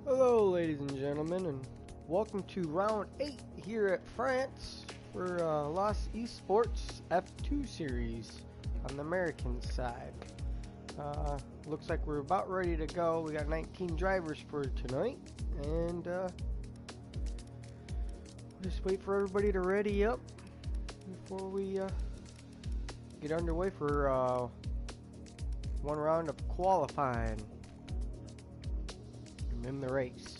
Hello, ladies and gentlemen, and welcome to round 8 here at France for Lys Esports F2 series on the American side. Looks like we're about ready to go. We got 19 drivers for tonight, and we'll just wait for everybody to ready up before we get underway for one round of qualifying and then the race.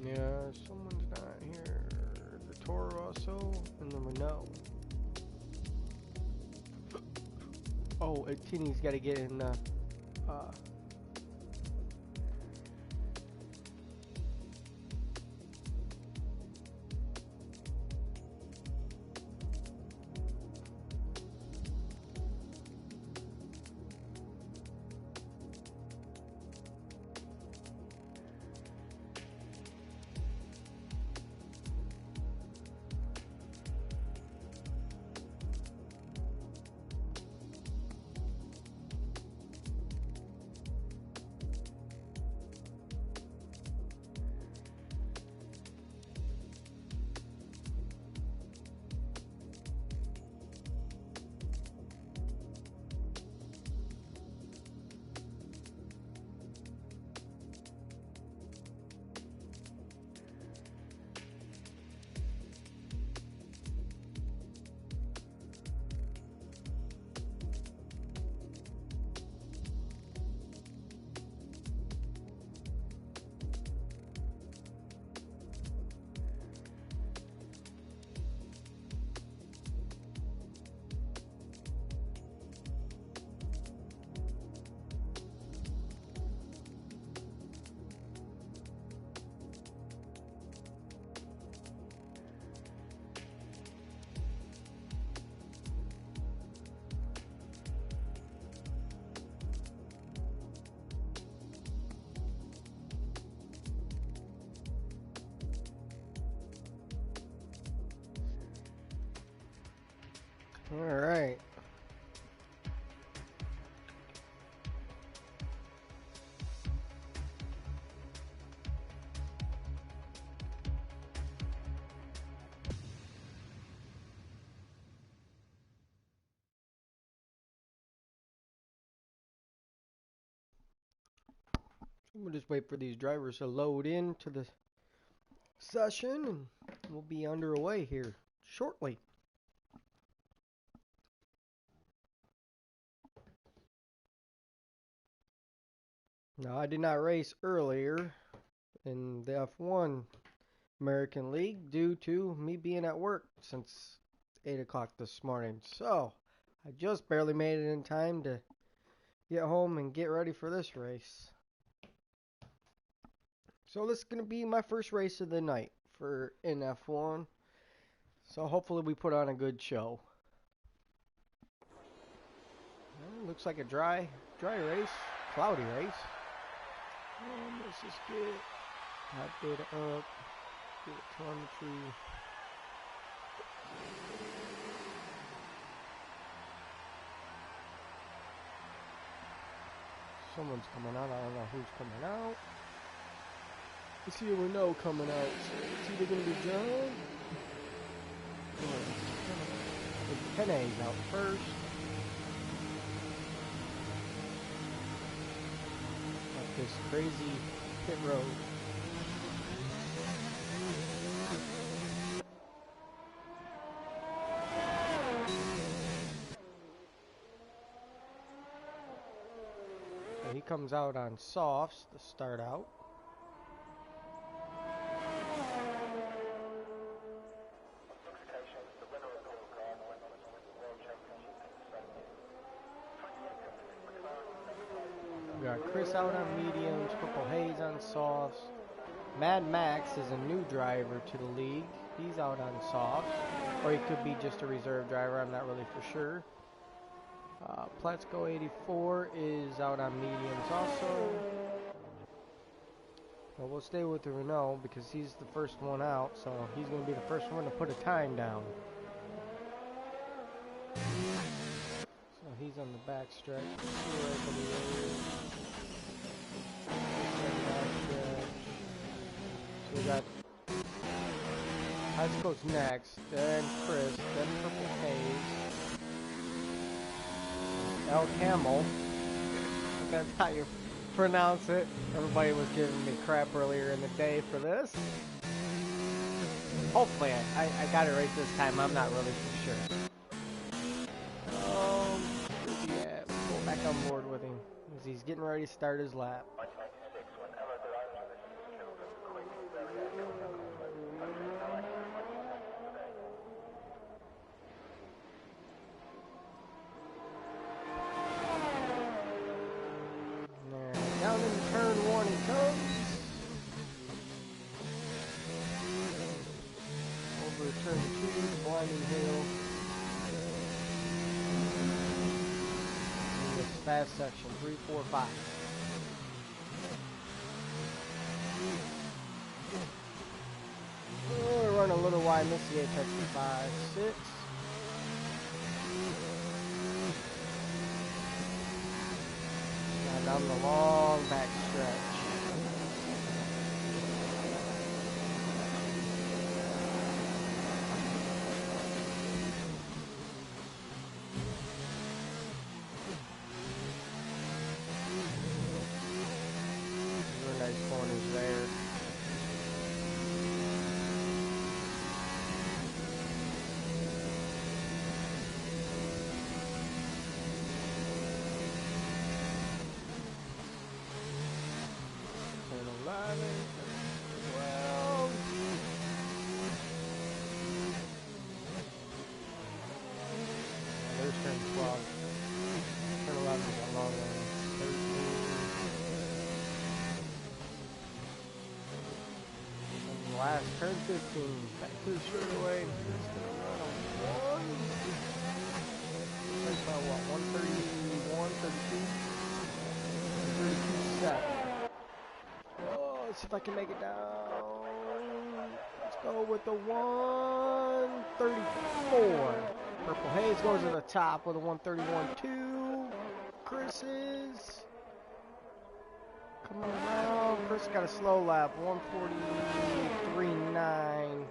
Yeah, someone's not here. The Toro also, and the Renault. Oh, and Tinny's got to get in the Alright. We'll just wait for these drivers to load into the session and we'll be underway here shortly. Now, I did not race earlier in the F1 American League due to me being at work since 8 o'clock this morning. So, I just barely made it in time to get home and get ready for this race. So, this is going to be my first race of the night for in F1. So, hopefully we put on a good show. Well, looks like a dry race, cloudy race. Let's just get that data up, get telemetry. Someone's coming out, I don't know who's coming out. I see a Renault coming out, so it's either going to be John or Penne's out first. This crazy pit road. So he comes out on softs to start out. We got Chris out on mediums, Purple Haze on softs. Mad Max is a new driver to the league. He's out on softs. Or he could be just a reserve driver, I'm not really for sure. Platsko 84 is out on mediums also. Well, we'll stay with the Renault because he's the first one out, so he's going to be the first one to put a time down. So he's on the back stretch. So we got High School's next, then Chris, then Purple Haze, El Camel. That's how you pronounce it. Everybody was giving me crap earlier in the day for this. Hopefully I got it right this time. I'm not really too sure. Where's he at? Let's go back on board with him as he's getting ready to start his lap. Down in turn 1 he comes. Over turn 2, blinding hill. In this fast section, 3, 4, 5. Oh, we run a little wide, miss the apex to 5, 6. Down the long back stretch. Really nice corners there. There's turn 12. Turn 11 is a long one. 13. And the last turn 15. Back to the straightaway. Just gonna run a 1. That's about what? 131, 32? 32.7. Oh, let's see if I can make it down. Let's go with the 134. Purple Haze goes to the top with a 131.2. Chris is coming around. Chris got a slow lap, 143.9.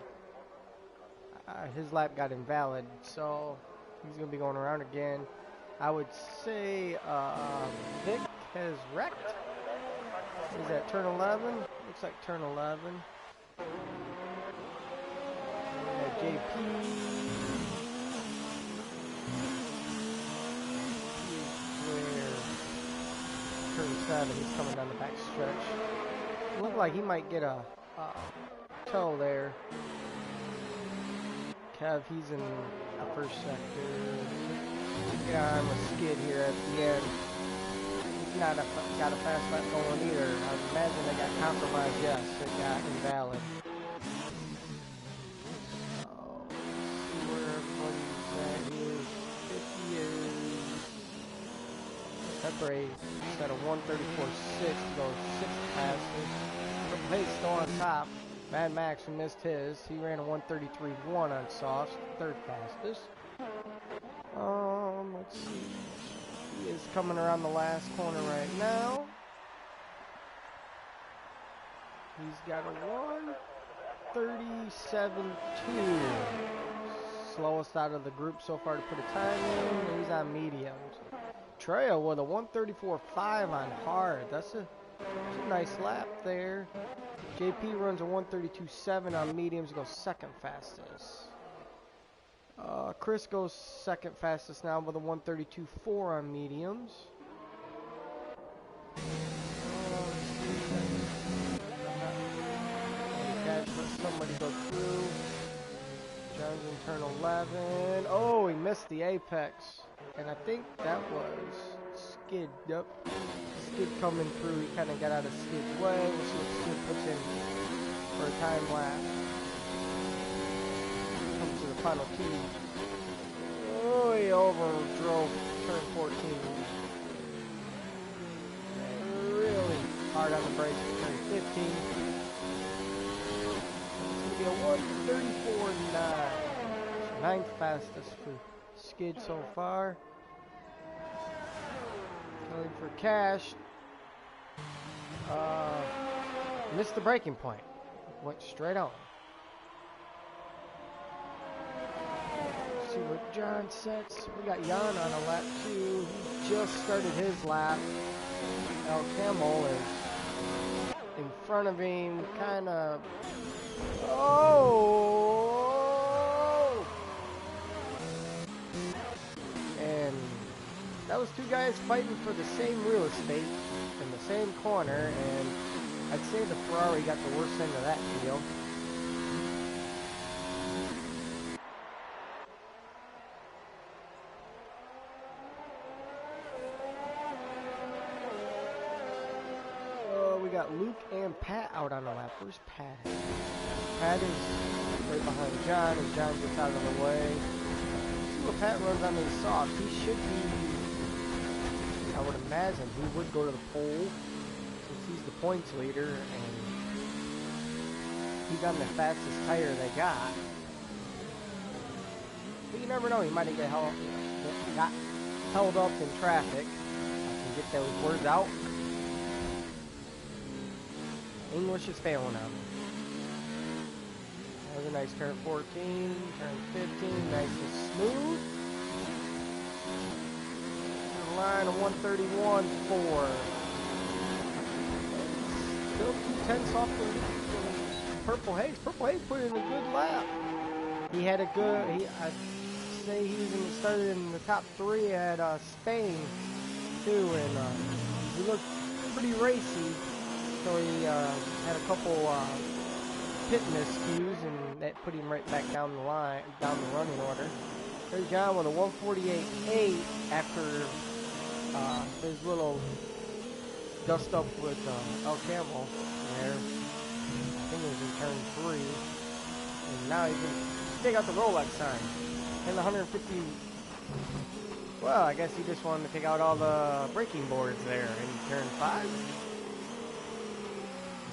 His lap got invalid, so he's going to be going around again. I would say Vic has wrecked. Is that turn 11? Looks like turn 11. JP. Turn 7, he's coming down the back stretch. Look like he might get a toe there. Kev, he's in the first sector. Got him a skid here at the end. He's not got a fast lap going either. I imagine they got compromised. Yes, it got invalid. Pepper set a 134.6 to go 6th fastest. Purple Haze still on top. Mad Max, who missed his, he ran a 133.1 on softs, 3rd fastest. Let's see. He is coming around the last corner right now. He's got a 137.2. Slowest out of the group so far to put a time in. He's on mediums. Trail with a 134.5 on hard. That's a nice lap there. JP runs a 132.7 on mediums, goes 2nd fastest. Chris goes 2nd fastest now with a 132.4 on mediums. Let somebody go through. John's in turn 11. Oh, he missed the apex. And I think that was Skid. Yep. Skid coming through. He kind of got out of Skid's way. We'll see what Skid puts in for a time lapse. Comes to the final tee. Oh, he overdrove turn 14. Really hard on the brakes for turn 15. It's going to be a 134.9. 9th fastest for skid so far. Going for cash. Missed the braking point. Went straight on. See what John sets. We got Jan on a lap 2. He just started his lap. El Camel is in front of him, kind of. Oh! And that was two guys fighting for the same real estate in the same corner, and I'd say the Ferrari got the worst end of that deal. We got Luke and Pat out on the lap. Where's Pat? Pat is right behind John, and John gets out of the way. See what Pat runs on these softs. He should be, I would imagine, he would go to the pole since he's the points leader, and he's on the fastest tire they got. But you never know, he might have got held up in traffic. I can get those words out. English is failing on me. That was a nice turn 14, turn 15, nice and smooth. Line of 131.4. Still 2/10 off the Purple Haze. Purple Haze put in a good lap. He had a good, I'd say he started in the top 3 at Spain too, and he looked pretty racy. So he had a couple pit miscues, and that put him right back down the line, down the running order. There's John with a 148.8 after his little dust up with El Camel there. I think it was in turn 3. And now he can take out the Rolex sign. And the 150. Well, I guess he just wanted to take out all the braking boards there in turn 5.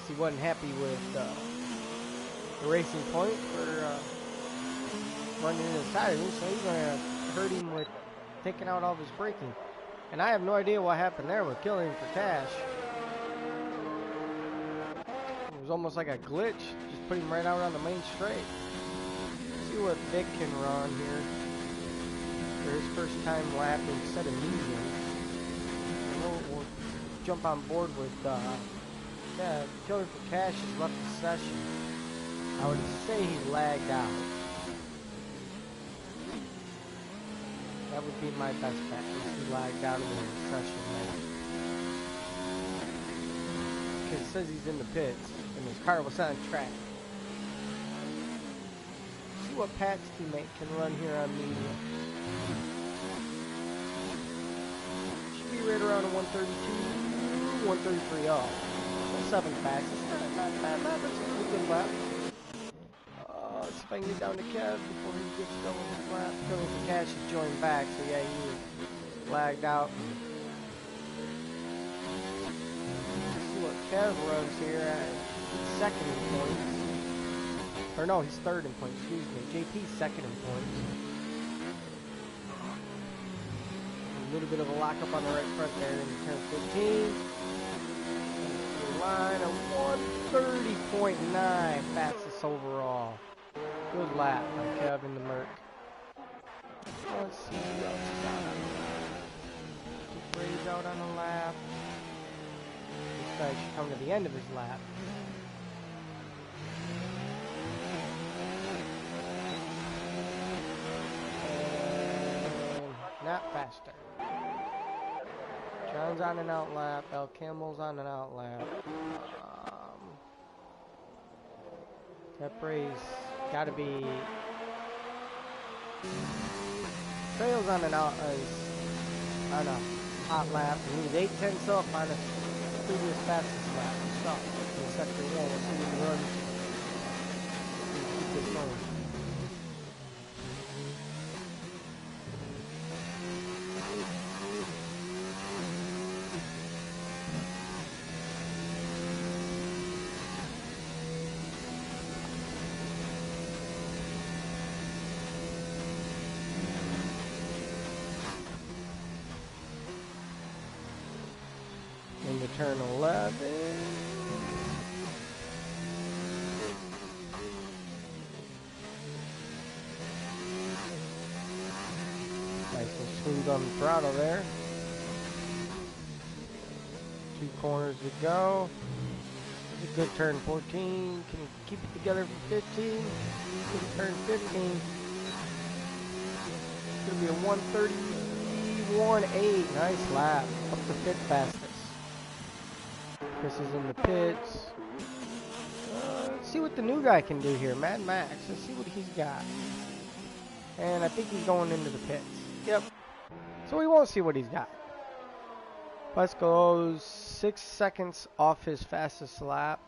He wasn't happy with the racing point for running inside of him, so he's going to hurt him with taking out all of his braking. And I have no idea what happened there with killing him for cash. It was almost like a glitch, just put him right out on the main straight. Let's see what Vic can run here for his first time lap instead of medium. We'll jump on board with yeah, Killer for Cash has left the session. I would say he's lagged out. That would be my best bet. He lagged out of the session now. Because it says he's in the pits, and his car was on track. See what Pat's teammate can run here on medium. Should be right around a 132, 133 off. 7 fastest. Not bad. That's a good lap. Let's see if I can get down to Kev before he gets done with his lap. Killing for Cash is joined back, so yeah, he was lagged out. Let's see what Kev runs here at. He's second in points. Or no, he's third in points, excuse me. JP's second in points. A little bit of a lock up on the right front there in turn 15. Line of 130.9, fastest overall. Good lap by Kevin the Merc. Let's see who else is out. Braves out on a lap. This guy should come to the end of his lap. And not faster. John's on an out lap. El Camel's on an out lap. Tepre's got to be. Trail's on an out on a hot lap. And he's 8/10 up on his previous fastest lap. So in sector 1, we'll see if he runs. Keep this going. turn 11. Nice and smooth on the throttle there. 2 corners to go. It's a good turn 14. Can keep it together for 15. Good turn 15. It's going to be a 1:31.8. Nice lap. Up to 5th fastest. Chris is in the pits. Let's see what the new guy can do here. Mad Max. Let's see what he's got. And I think he's going into the pits. Yep. So we won't see what he's got. Let's go 6 seconds off his fastest lap.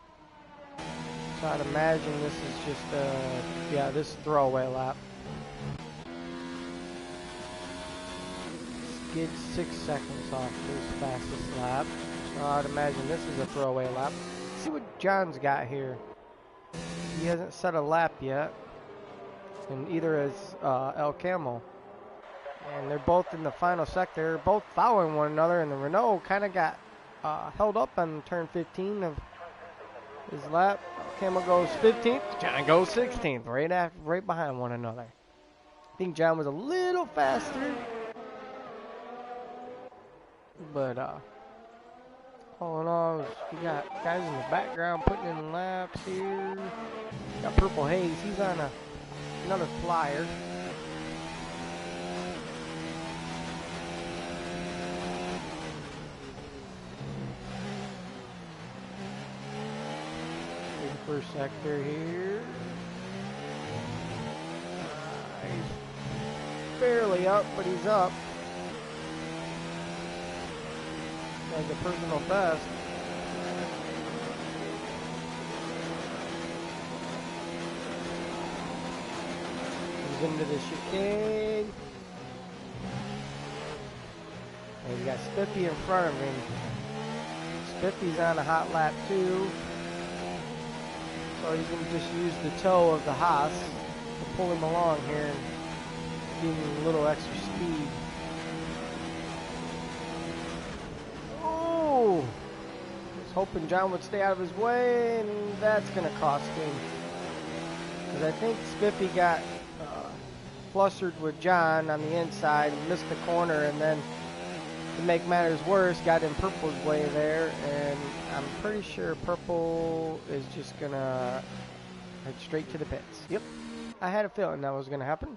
So I'd imagine this is just yeah, this throwaway lap. Skid 6 seconds off his fastest lap. So I'd imagine this is a throwaway lap. Let's see what John's got here. He hasn't set a lap yet. And either is El Camo. And they're both in the final sector, both following one another, and the Renault kind of got held up on turn 15 of his lap. Camo goes 15th, John goes 16th, right behind one another. I think John was a little faster, but all in all, we got guys in the background putting in laps here. Got Purple Haze, he's on another flyer. First sector here. He's barely up, but he's up. Like a personal best. He's into the chicane. And he's got Spiffy in front of him. Spiffy's on a hot lap too. So he's going to just use the toe of the Haas to pull him along here and give him a little extra speed. Oh! I was hoping John would stay out of his way, and that's going to cost him. Because I think Spiffy got flustered with John on the inside and missed the corner, and then to make matters worse, got in Purple's way there, and I'm pretty sure Purple is just gonna head straight to the pits. Yep, I had a feeling that was gonna happen.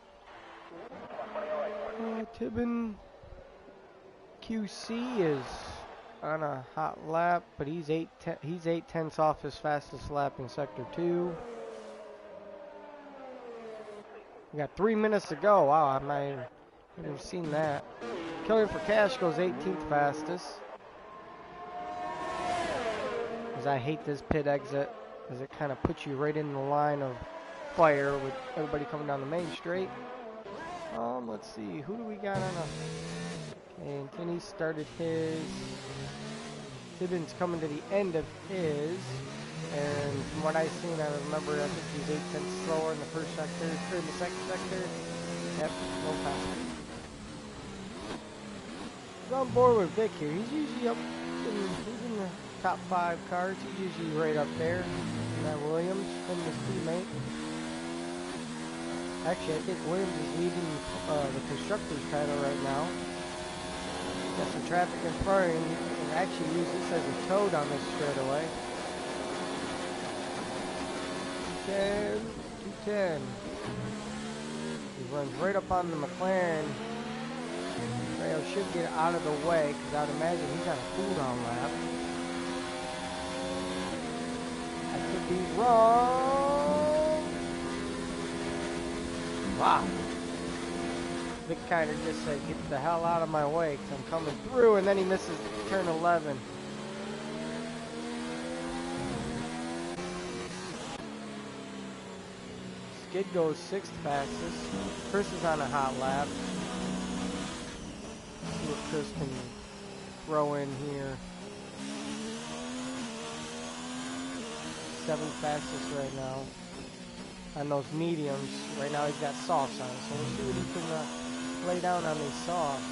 Tibbin QC is on a hot lap, but he's 8/10 off his fastest lap in sector 2. We got 3 minutes to go. Wow, I might have seen that. Killer for Cash goes 18th fastest. Because I hate this pit exit, because it kind of puts you right in the line of fire with everybody coming down the main straight. Let's see, who do we got on a... Okay, and Kenny started his. Tibbin's coming to the end of his. And from what I've seen, I remember, I think he's 8/10 slower in the first sector, or in the second sector. Yep, no faster. He's on board with Vic here. He's usually up, he's in the top 5 cars. He's usually right up there. And that Williams, and his teammate. Actually, I think Williams is leading the Constructors title right now. Got some traffic in front of him. You can actually use this as a tow down this straightaway. 210. He runs right up on the McLaren. Rayo should get out of the way, because I'd imagine he's on a cooldown lap. I could be wrong. Wow. Vic kind of just said, get the hell out of my way, because I'm coming through, and then he misses turn 11. Skid goes 6th fastest. Chris is on a hot lap. See what Chris can throw in here. 7th fastest right now. On those mediums. Right now he's got softs on, so we'll see what he can lay down on these softs.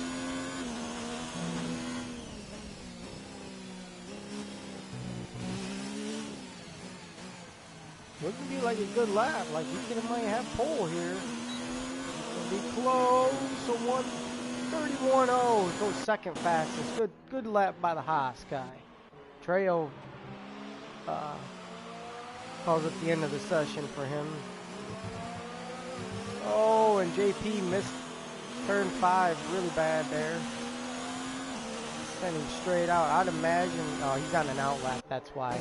Looking to be like a good lap. Like he might have pole here. It'll be close. So 1:31.0 goes second fastest. Good lap by the Haas guy. Trejo calls it the end of the session for him. Oh, and JP missed turn 5 really bad there. Sending straight out. I'd imagine. Oh, he's on an out lap. That's why.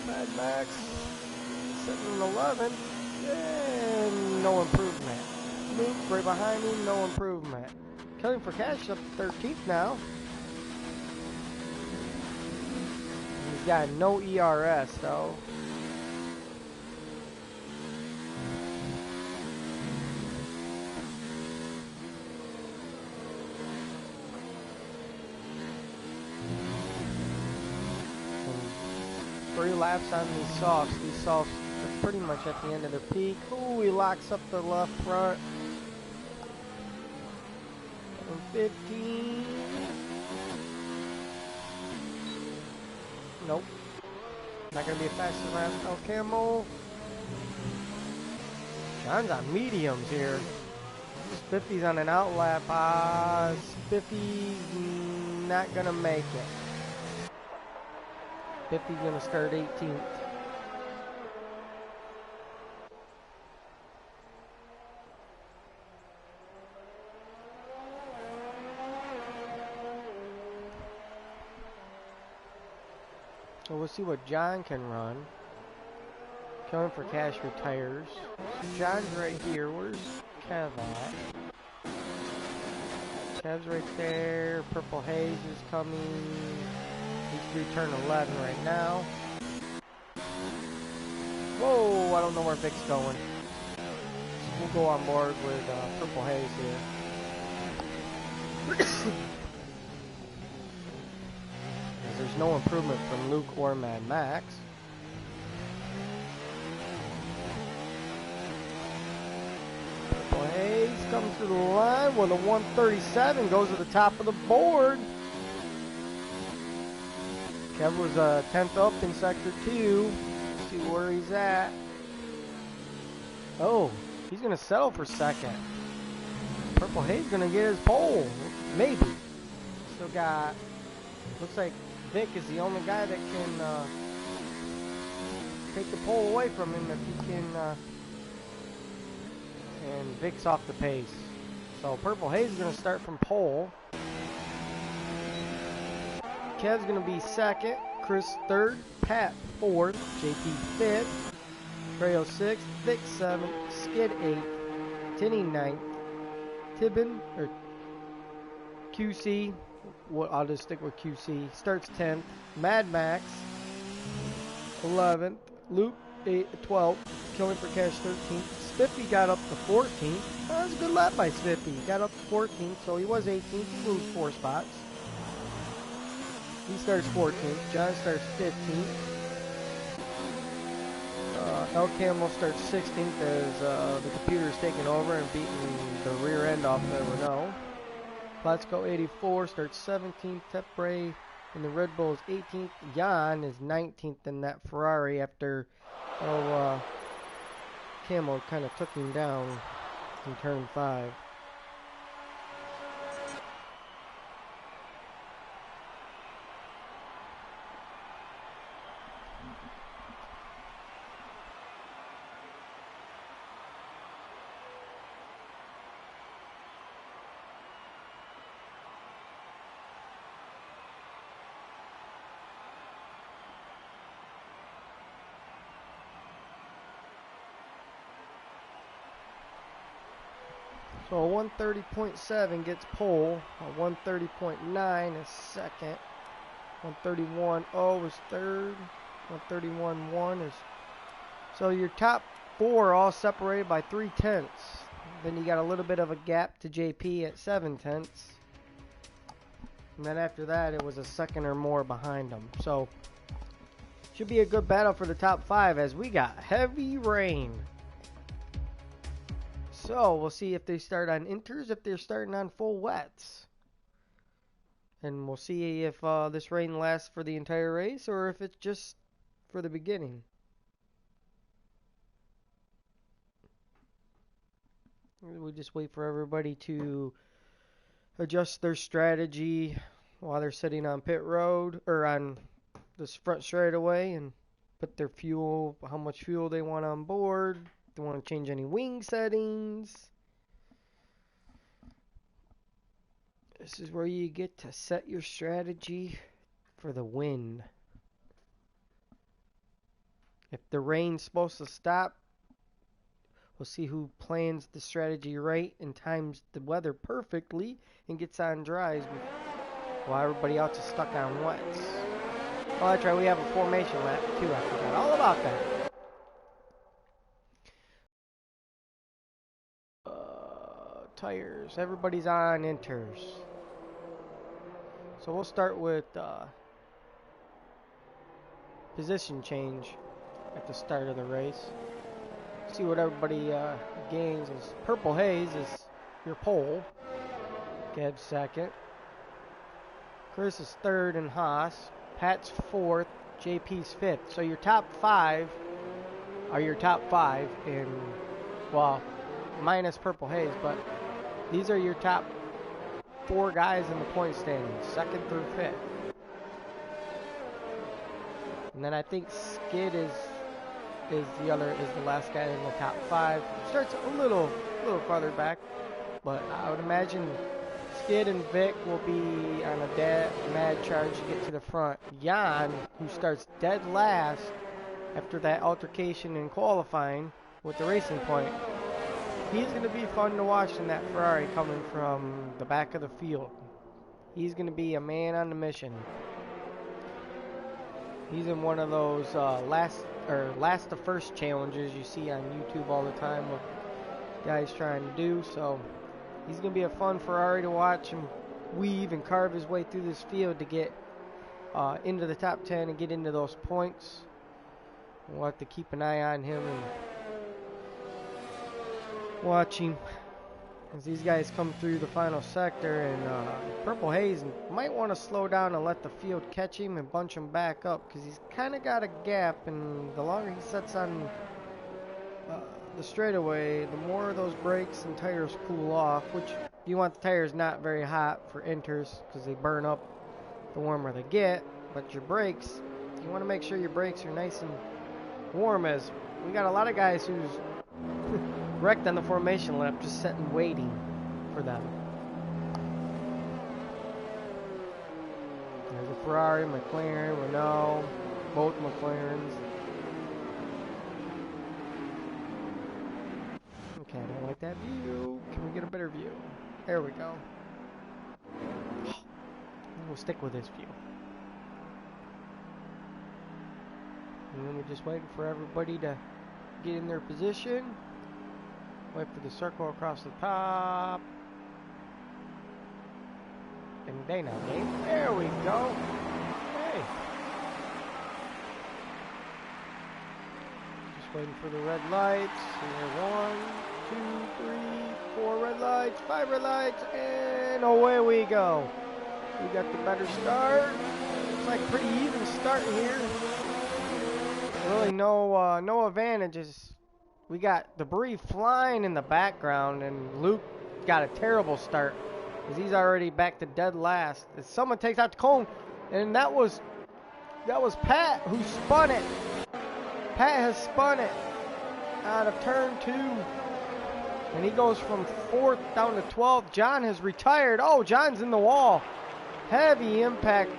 Mad Max. 7-11. And no improvement. Luke right behind him. No improvement. Killing for Cash up to 13th now. He's got no ERS though. And 3 laps on these softs. These softs are pretty much at the end of their peak. Ooh, he locks up the left front. 15. Nope. Not going to be a fast lap. El Camo. John's on mediums here. Spiffy's on an out lap. Spiffy's not going to make it. Spiffy's going to start 18th. So we'll see what John can run. Coming for Cash retires. So John's right here. Where's Kev at? Kev's right there. Purple Haze is coming. These 3 turn 11 right now. Whoa, I don't know where Vic's going. We'll go on board with Purple Haze here. There's no improvement from Luke or Mad Max. Purple Haze comes to the line with a 137, goes to the top of the board. Kev was 10th up in Sector 2. Let's see where he's at. Oh, he's going to settle for second. Purple Haze going to get his pole. Maybe. Still got, looks like Vic is the only guy that can take the pole away from him if he can. And Vic's off the pace. So Purple Haze is going to start from pole. Kev's going to be second. Chris third. Pat fourth. JP fifth. Trejo sixth. Vic seventh. Skid eighth. Tinny ninth. Tibbin or QC. Well, I'll just stick with QC. Starts 10th. Mad Max 11th. Luke 12th. Killing for Cash 13th. Spiffy got up to 14th. That was a good lap by Spiffy. He got up to 14th, so he was 18th. He moved 4 spots. He starts 14th. John starts 15th. El Camel starts 16th as the computer's taking over and beating the rear end off the Renault. Platsko 84 starts 17th. Tepray in the Red Bull is 18th. Jan is 19th in that Ferrari after Camel kind of took him down in turn 5. So a 130.7 gets pole, a 130.9 is second, 131.0 is third, 131.1 is... So your top 4 are all separated by 3/10. Then you got a little bit of a gap to JP at 7/10. And then after that it was a second or more behind them. So should be a good battle for the top 5 as we got heavy rain. So, we'll see if they start on inters, if they're starting on full wets. And we'll see if this rain lasts for the entire race, or if it's just for the beginning. We just wait for everybody to adjust their strategy while they're sitting on pit road or on this front straightaway and put their fuel, how much fuel they want on board. They want to change any wing settings. This is where you get to set your strategy for the win. If the rain's supposed to stop, we'll see who plans the strategy right and times the weather perfectly and gets on dries while everybody else is stuck on wets. Oh, that's right, we have a formation lap too. I forgot all about that. Tires. Everybody's on inters. So we'll start with position change at the start of the race. See what everybody gains. Is Purple Haze is your pole. Gab's second. Chris is third and Haas. Pat's fourth. JP's fifth. So your top five are your top five in, well, minus Purple Haze, but these are your top four guys in the point standings, second through fifth. And then I think Skid is the last guy in the top five. Starts a little farther back, but I would imagine Skid and Vic will be on a mad charge to get to the front. Jan, who starts dead last after that altercation in qualifying with the Racing Point, he's going to be fun to watch in that Ferrari coming from the back of the field. He's going to be a man on the mission. He's in one of those last to first challenges you see on YouTube all the time with guys trying to do. So he's going to be a fun Ferrari to watch him weave and carve his way through this field to get into the top 10 and get into those points. We'll have to keep an eye on him and watch him as these guys come through the final sector. And Purple Haze might want to slow down and let the field catch him and bunch him back up, because he's kind of got a gap, and the longer he sets on the straightaway, the more those brakes and tires cool off, which you want the tires not very hot for inters because they burn up the warmer they get. But your brakes, you want to make sure your brakes are nice and warm, as we got a lot of guys who's wrecked on the formation lap just sitting waiting for them. There's a Ferrari, McLaren, Renault, both McLarens. Okay, I don't like that view. Can we get a better view? There we go. We'll stick with this view. And then we're just waiting for everybody to get in their position. Wait for the circle across the top. And they now game. There we go. Hey. Just waiting for the red lights. Here, 1, 2, 3, 4 red lights, 5 red lights, and away we go. We got the better start. Looks like pretty even start here. Really no advantages. We got debris flying in the background, and Luke got a terrible start because he's already back to dead last. As someone takes out the cone, and that was Pat who spun it. Pat has spun it out of turn 2, and he goes from 4th down to 12th. John has retired. Oh, John's in the wall. Heavy impact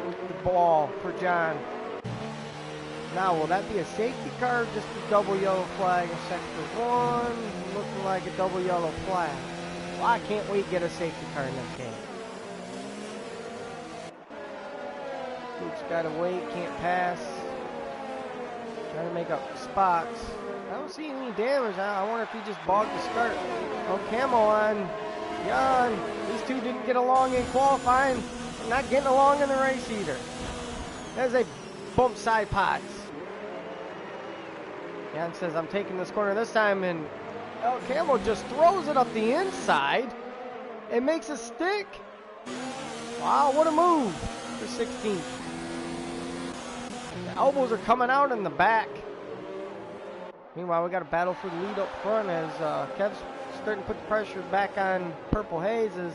with the ball for John. Now, will that be a safety car or just a double yellow flag in sector 1? Looking like a double yellow flag. Well, I can't wait to get a safety car in this game. Luke's got to wait, can't pass. Trying to make up spots. I don't see any damage. I wonder if he just bogged the start. Oh, camo on Jan. These two didn't get along in qualifying. Not getting along in the race either. As they bump side pods. Jan says, I'm taking this corner this time, and El Camo just throws it up the inside. It makes a stick. Wow, what a move for 16th. elbows are coming out in the back. Meanwhile, we got a battle for the lead up front as Kev's starting to put the pressure back on Purple Haze as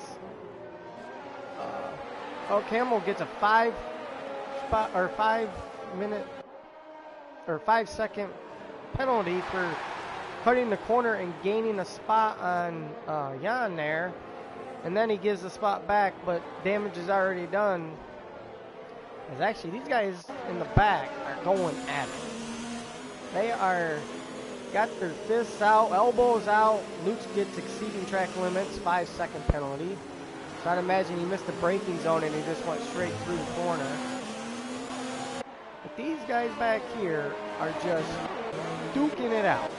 Camel gets a 5 second penalty for cutting the corner and gaining a spot on Jan there. And then he gives the spot back, but damage is already done. As actually, these guys in the back are going at it. They are got their fists out, elbows out. Luke gets exceeding track limits, 5 second penalty. So I'd imagine he missed the braking zone and he just went straight through the corner. But these guys back here are just duking it out.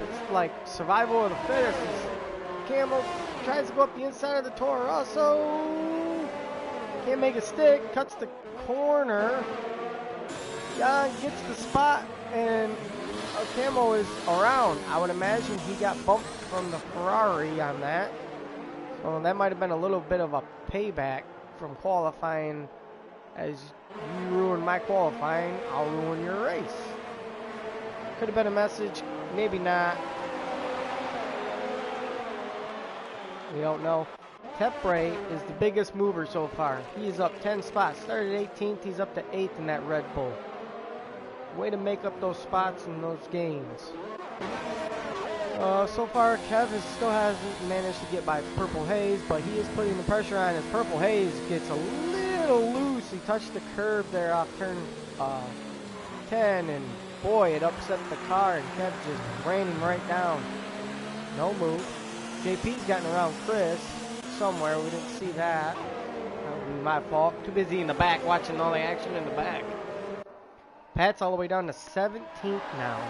It's like survival of the fittest. Camel tries to go up the inside of the Toro Rosso. Can't make a stick. Cuts the corner. Jan gets the spot, and Camel is around. I would imagine he got bumped from the Ferrari on that. So that might have been a little bit of a payback from qualifying. As you ruined my qualifying, I'll ruin your race. Could have been a message. Maybe not. We don't know. Tepre is the biggest mover so far. He is up 10 spots. Started 18th. He's up to 8th in that Red Bull. Way to make up those spots and those gains. So far, Kev still hasn't managed to get by Purple Haze, but he is putting the pressure on as Purple Haze gets a little loose. He touched the curb there off turn 10, and boy, it upset the car, and Kev just ran him right down. No move. JP's gotten around Chris somewhere. We didn't see that. That would be my fault. Too busy in the back watching all the action in the back. Pat's all the way down to 17th now.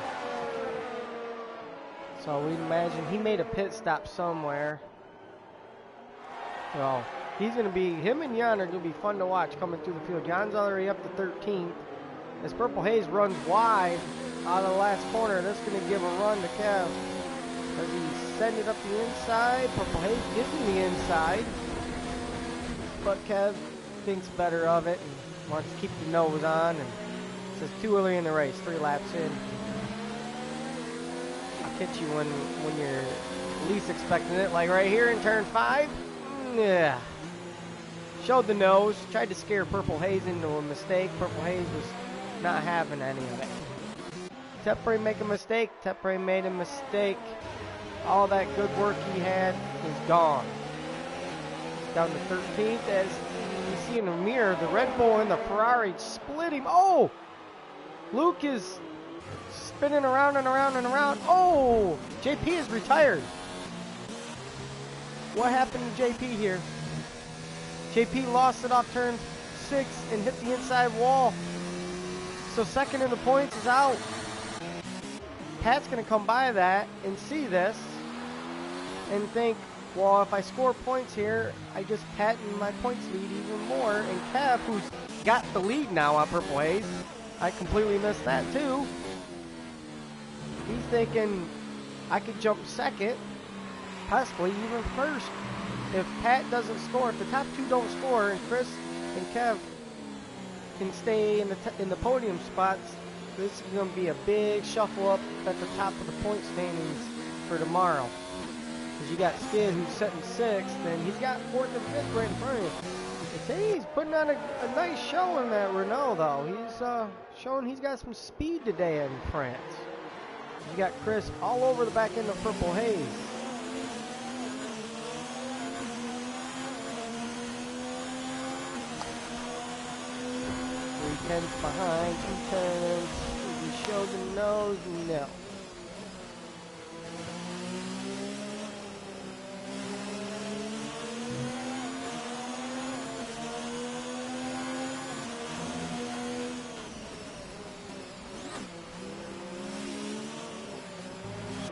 So we'd imagine he made a pit stop somewhere. Well, he's going to be, him and Jan are going to be fun to watch coming through the field. Jan's already up to 13th. As Purple Haze runs wide out of the last corner, that's going to give a run to Kev. As he sends it up the inside, Purple Haze gives him the inside. But Kev thinks better of it and wants to keep the nose on. And says too early in the race, 3 laps in. I'll catch you when you're least expecting it. Like right here in turn 5. Yeah. Showed the nose, tried to scare Purple Haze into a mistake. Purple Haze was not having any of it. Tepre make a mistake. Tepre made a mistake. All that good work he had is gone. Down to 13th as you see in the mirror, the Red Bull and the Ferrari split him. Oh! Luke is spinning around and around and around. Oh! JP is retired. What happened to JP here? JP lost it off turn 6 and hit the inside wall. So second in the points is out. Pat's going to come by that and see this and think, well, if I score points here, I just patent my points lead even more. And Kev, who's got the lead now on Purple Haze, I completely missed that too. He's thinking I could jump second, possibly even first. If Pat doesn't score, if the top 2 don't score, and Chris and Kev can stay in the podium spots, this is going to be a big shuffle up at the top of the point standings for tomorrow. Because you got Skid, who's sitting 6th, and he's got 4th and 5th right in front of him. I tell you, he's putting on a nice show in that Renault, though. He's showing he's got some speed today in France. You got Chris all over the back end of Purple Haze. 3/10 behind, 2 turns. Did he show the nose? No.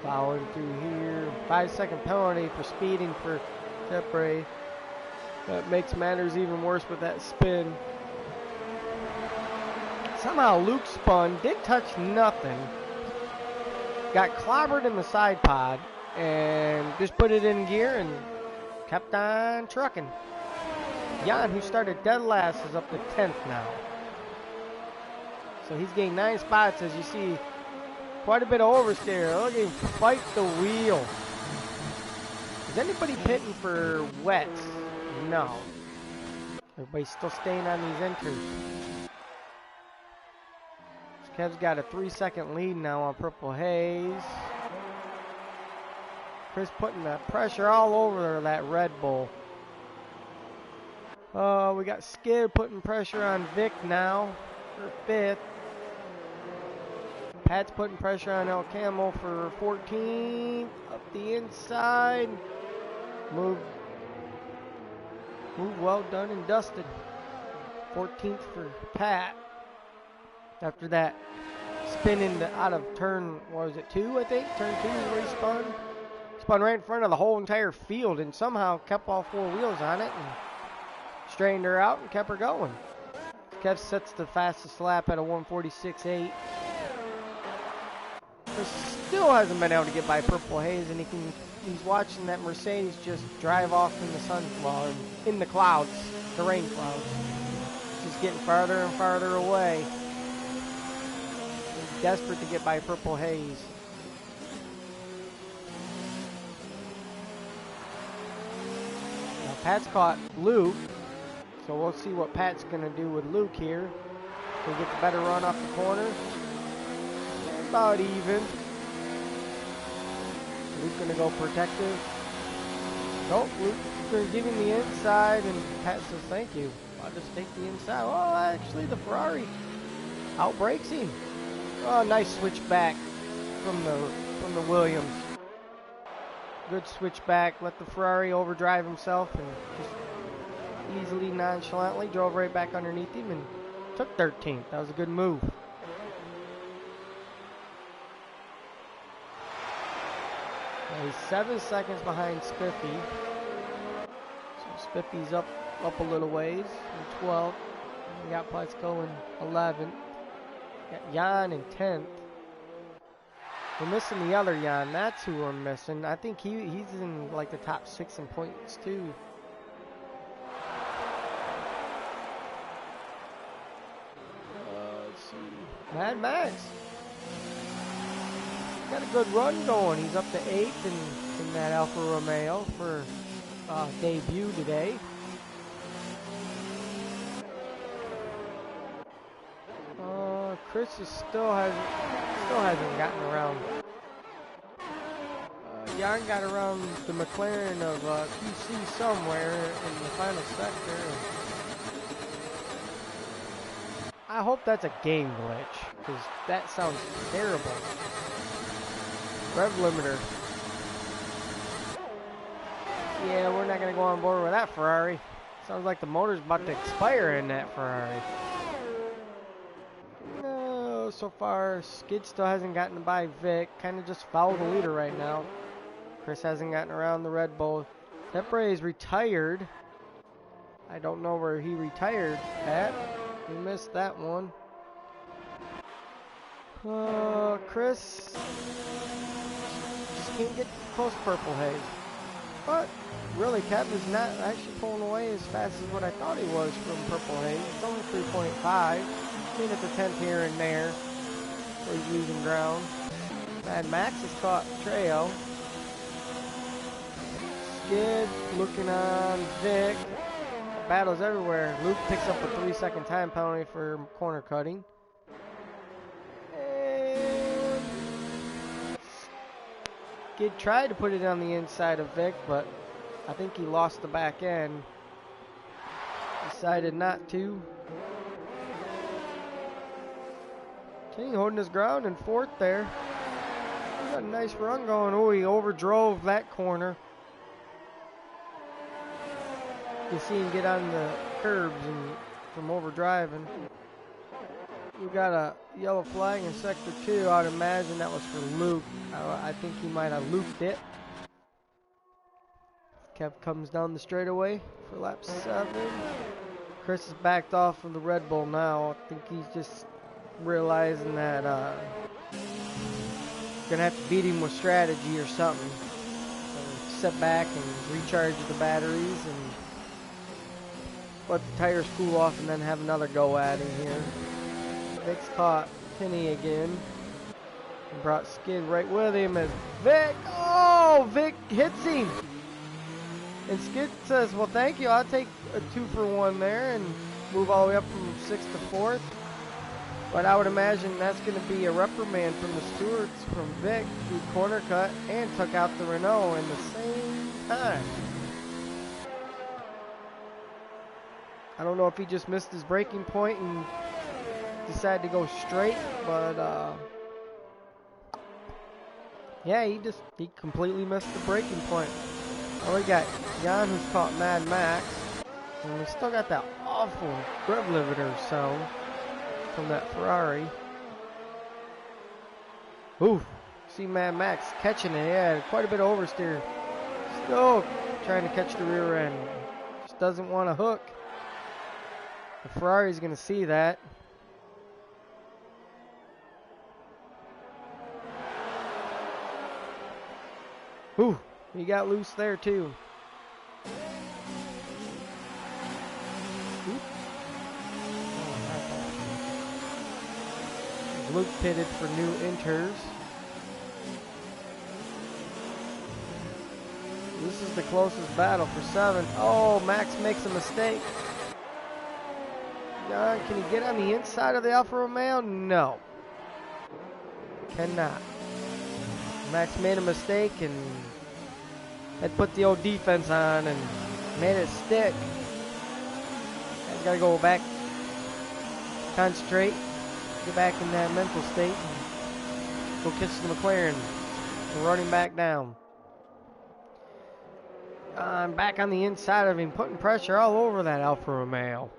Following through here. 5-second penalty for speeding for Tepre. That makes matters even worse with that spin. Somehow Luke spun, did touch nothing. Got clobbered in the side pod and just put it in gear and kept on trucking. Jan, who started dead last, is up to 10th now. So he's gained 9 spots, as you see. Quite a bit of oversteer. Look at him fight the wheel. Is anybody pitting for wets? No. Everybody's still staying on these entries. Kev's got a 3-second lead now on Purple Haze. Chris putting that pressure all over that Red Bull. Oh, we got Skid putting pressure on Vic now for 5th. Pat's putting pressure on El Camo for 14th. Up the inside. Move well done and dusted. 14th for Pat. After that spin out of turn, what was it, 2, I think? Turn 2 is where he spun. Spun right in front of the whole entire field and somehow kept all 4 wheels on it and straightened her out and kept her going. Kev sets the fastest lap at a 1:46.8. Chris still hasn't been able to get by Purple Haze, and he's watching that Mercedes just drive off in the sunflower, in the clouds, the rain clouds. Just getting farther and farther away. He's desperate to get by Purple Haze. Now Pat's caught Luke, so we'll see what Pat's going to do with Luke here. Can he get the better run off the corner? About even. Luke's going to go protective. Nope, Luke's going to give him the inside, and Pat says thank you. I'll just take the inside. Oh, actually the Ferrari outbrakes him. Oh, nice switch back from the Williams. Good switch back. Let the Ferrari overdrive himself and just easily, nonchalantly drove right back underneath him and took 13th. That was a good move. He's 7 seconds behind Spiffy. So Spiffy's up a little ways in 12th. We got Pletzko in 11th. Got Jan in 10th. We're missing the other Jan. That's who we're missing. I think he's in like the top 6 in points too. Let's see. Mad Max. Got a good run going. He's up to 8th in that Alfa Romeo for debut today. Chris still hasn't gotten around. Jan got around the McLaren of QC somewhere in the final sector. I hope that's a game glitch, because that sounds terrible. Rev limiter. Yeah, we're not going to go on board with that Ferrari. Sounds like the motor's about to expire in that Ferrari. No, so far, Skid still hasn't gotten by Vic. Kind of just followed the leader right now. Chris hasn't gotten around the Red Bull. Tepre is retired. I don't know where he retired at. We missed that one. Chris just can't get close to Purple Haze. But really, Kevin's not actually pulling away as fast as what I thought he was from Purple Haze. It's only 3.5. Being at the 10th here and there. So he's losing ground. Mad Max has caught Treo. Skid looking on Vic. Battles everywhere. Luke picks up a 3-second time penalty for corner cutting. And Skid tried to put it on the inside of Vic, but I think he lost the back end. Decided not to. King holding his ground in 4th there. He got a nice run going. Oh, he overdrove that corner. You see him get on the curbs and from overdriving. We got a yellow flag in sector 2. I'd imagine that was for Luke. I think he might have looped it. Kev comes down the straightaway for lap 7. Chris is backed off from the Red Bull now. I think he's just realizing that gonna have to beat him with strategy or something. So sit back and recharge the batteries and let the tires cool off and then have another go at him here. Vic's caught Kenny again. And brought Skid right with him as Vic. Oh, Vic hits him. And Skid says, well, thank you. I'll take a 2-for-1 there and move all the way up from 6th to 4th. But I would imagine that's going to be a reprimand from the stewards from Vic, who corner cut and took out the Renault in the same time. I don't know if he just missed his braking point and decided to go straight, but yeah, he completely missed the braking point. Well, we got Jan, who's caught Mad Max, and we still got that awful rev limiter sound from that Ferrari. Ooh, see Mad Max catching it. Yeah, quite a bit of oversteer. Still trying to catch the rear end. Just doesn't want to hook. The Ferrari's going to see that. Ooh, he got loose there too. Luke pitted for new inters. This is the closest battle for 7th. Oh, Max makes a mistake. John, can he get on the inside of the Alfa Romeo? No. Cannot. Max made a mistake and had put the old defense on and made it stick. He's got to go back, concentrate, get back in that mental state, and go catch the McLaren and run him back down. I'm back on the inside of him, putting pressure all over that Alfa Romeo.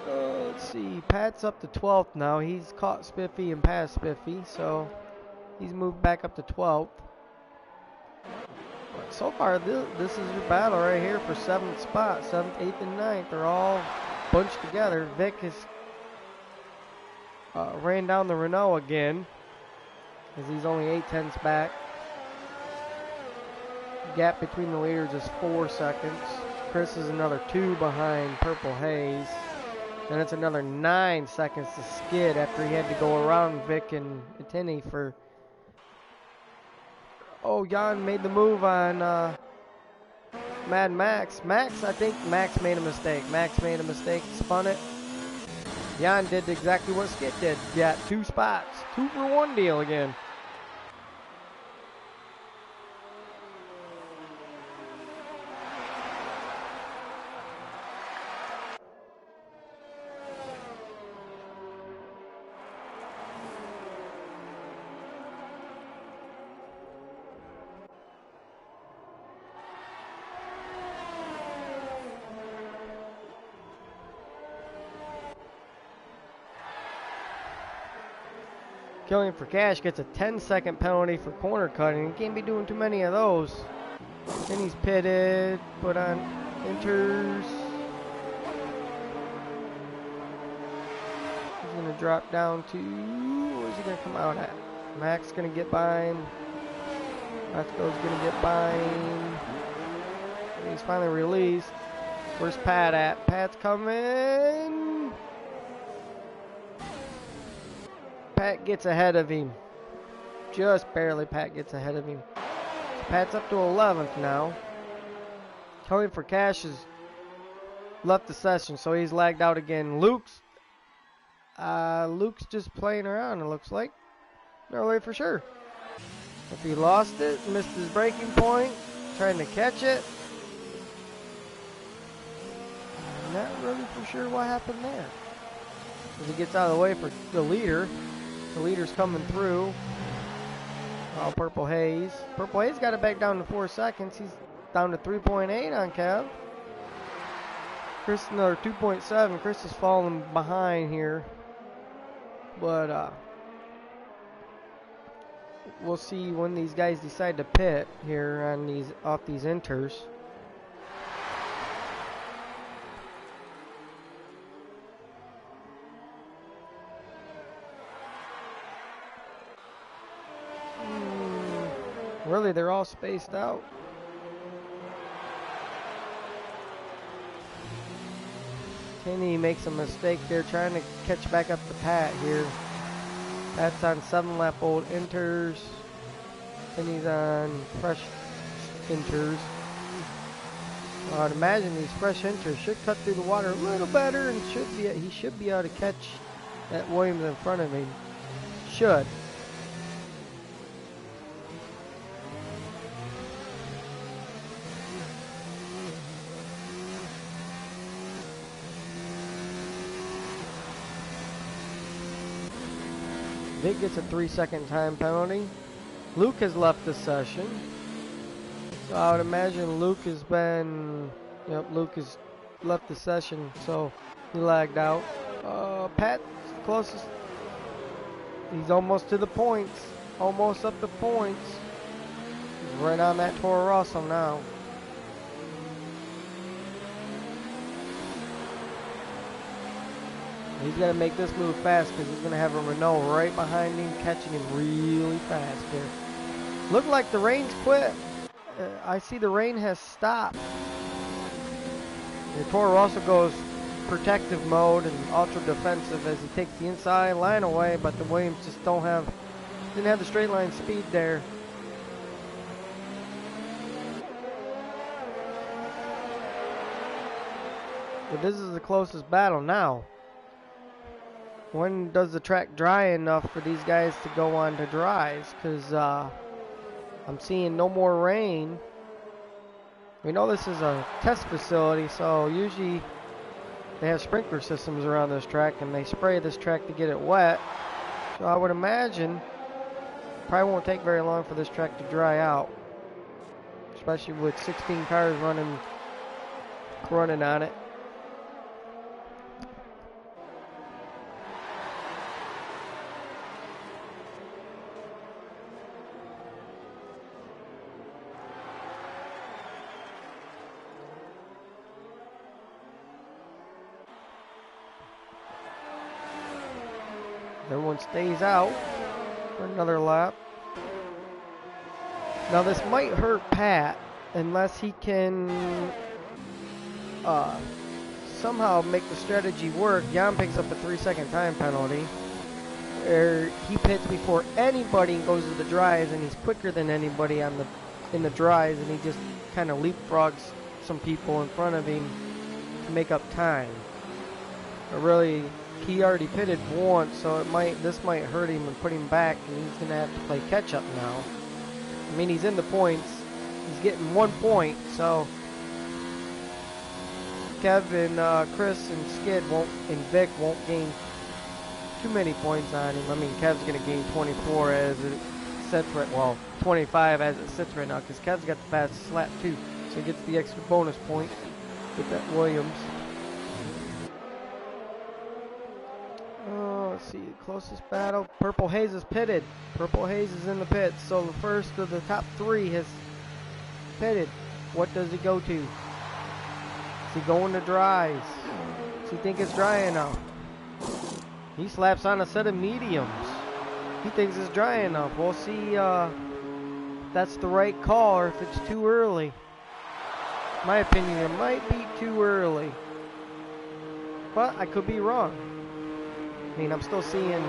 Let's see, Pat's up to 12th now. He's caught Spiffy and passed Spiffy, so he's moved back up to 12th. But so far, this is your battle right here for 7th spot. 7th, 8th, and 9th. They're all bunched together. Vic has ran down the Renault again, as he's only 8/10ths back. The gap between the leaders is 4 seconds. Chris is another 2 behind Purple Haze. And it's another 9 seconds to Skid after he had to go around Vic and Attini for... Oh, Jan made the move on Mad Max. I think Max made a mistake. Spun it. Jan did exactly what Skid did. Got 2 spots. 2-for-1 deal again. Killing for Cash gets a 10-second penalty for corner cutting. He can't be doing too many of those. Then he's pitted, put on inters. He's going to drop down to... Where's he going to come out at? Max going to get by him. Matsko's going to get by him. And he's finally released. Where's Pat at? Pat's coming. Pat gets ahead of him. Just barely Pat gets ahead of him. Pat's up to 11th now. Killing for Cash has left the session, so he's lagged out again. Luke's just playing around, it looks like. No way for sure. If he lost it, missed his braking point, trying to catch it. I'm not really for sure what happened there. As he gets out of the way for the leader. The leader's coming through. Oh, Purple Haze. Purple Haze got it back down to 4 seconds. He's down to 3.8 on Kev. Chris another 2.7. Chris is falling behind here. But we'll see when these guys decide to pit here on these off these inters. Really, they're all spaced out. Kenny makes a mistake there trying to catch back up to Pat here. Pat's on 7-lap-old inters. Kenny's on fresh inters. I'd imagine these fresh inters should cut through the water a little better, and he should be able to catch that Williams in front of him. Should. Vic gets a 3-second time penalty. Luke has left the session. So I would imagine Luke has been... Yep, Luke has left the session, so he lagged out. Pat's closest. He's almost to the points. Almost up the points. He's right on that Toro Rosso now. He's going to make this move fast because he's going to have a Renault right behind him, catching him really fast here. Looked like the rain's quit. I see the rain has stopped. The Toro Rosso goes protective mode and ultra defensive as he takes the inside line away, but the Williams just didn't have the straight line speed there. But this is the closest battle now. When does the track dry enough for these guys to go on to dries? Because I'm seeing no more rain. We know this is a test facility, so usually they have sprinkler systems around this track and they spray this track to get it wet. So I would imagine probably won't take very long for this track to dry out, especially with 16 cars running on it. Everyone stays out for another lap. Now this might hurt Pat unless he can somehow make the strategy work. Jan picks up a 3-second time penalty, where he pits before anybody goes to the dries, and he's quicker than anybody in the dries, and he just kind of leapfrogs some people in front of him to make up time. But really, he already pitted once, so this might hurt him and put him back, and he's gonna have to play catch up now. I mean, he's in the points. He's getting 1 point, so Kevin, Chris, and Skid and Vic won't gain too many points on him. I mean, Kev's gonna gain 24 as it sits right, well, 25 as it sits right now, because Kev's got the fastest lap too, so he gets the extra bonus point with that Williams. Let's see, closest battle. Purple Haze is pitted. Purple Haze is in the pits. So the first of the top 3 has pitted. What does he go to? Is he going to dries? Does he think it's dry enough? He slaps on a set of mediums. He thinks it's dry enough. We'll see if that's the right call or if it's too early. In my opinion, it might be too early. But I could be wrong. I mean, I'm still seeing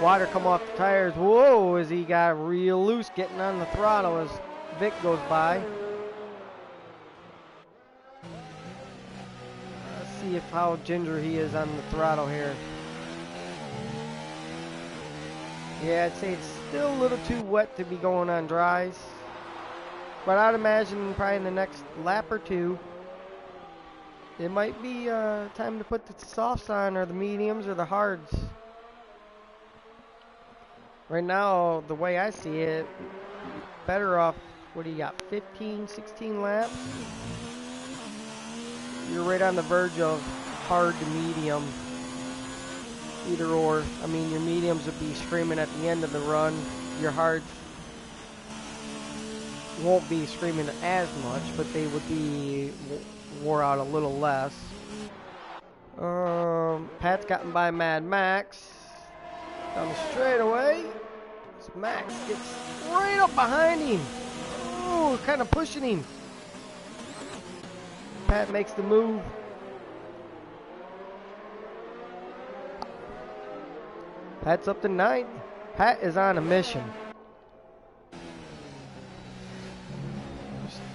water come off the tires. Whoa, as he got real loose getting on the throttle as Vic goes by. Let's see how ginger he is on the throttle here. Yeah, I'd say it's still a little too wet to be going on dries. But I'd imagine probably in the next lap or two, it might be time to put the softs on, or the mediums, or the hards. Right now, the way I see it, better off, what do you got, 15, 16 laps? You're right on the verge of hard to medium. Either or. I mean, your mediums would be screaming at the end of the run. Your hards won't be screaming as much, but they would be wore out a little less. Pat's gotten by Mad Max down the straightaway. Max gets right up behind him. Ooh, kind of pushing him. Pat makes the move. Pat's up to 9th. Pat is on a mission.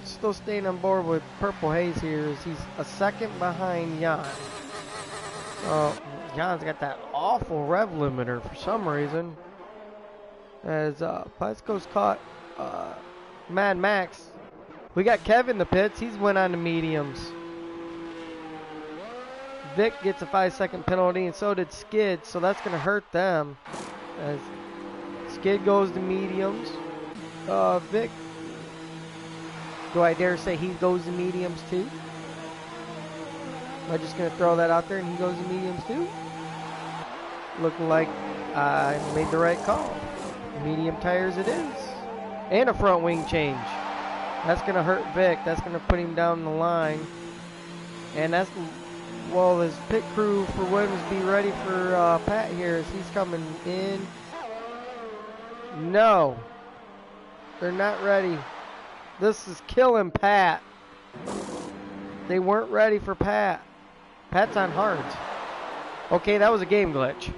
Still staying on board with Purple Haze here as he's a second behind Jan. So Jan's got that awful rev limiter for some reason. As Pasco's caught Mad Max. We got Kev in the pits. He's went on the mediums. Vic gets a 5-second penalty, and so did Skid, so that's going to hurt them. As Skid goes to mediums. Vic, do I dare say he goes to mediums too? Am I just going to throw that out there and he goes to mediums too? Looking like I made the right call. Medium tires it is. And a front wing change. That's going to hurt Vic. That's going to put him down the line. And that's, well, his pit crew for Williams be ready for Pat here as he's coming in. No. They're not ready. This is killing Pat. They weren't ready for Pat. Pat's on hards. Okay, that was a game glitch.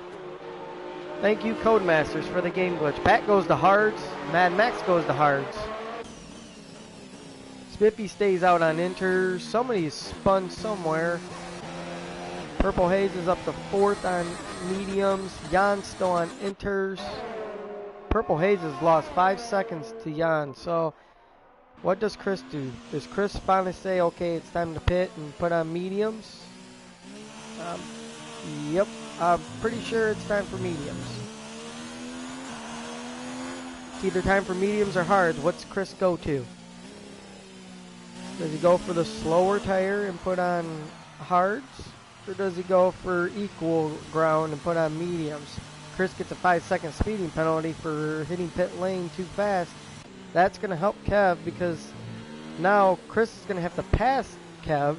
Thank you, Codemasters, for the game glitch. Pat goes to hards. Mad Max goes to hards. Spiffy stays out on inters. Somebody's spun somewhere. Purple Haze is up to 4th on mediums. Jan's still on inters. Purple Haze has lost 5 seconds to Jan. So, what does Chris do? Does Chris finally say, okay, it's time to pit and put on mediums? Yep. I'm pretty sure it's time for mediums. It's either time for mediums or hards. What's Chris go to? Does he go for the slower tire and put on hards? Or does he go for equal ground and put on mediums? Chris gets a 5-second speeding penalty for hitting pit lane too fast. That's going to help Kev because now Chris is going to have to pass Kev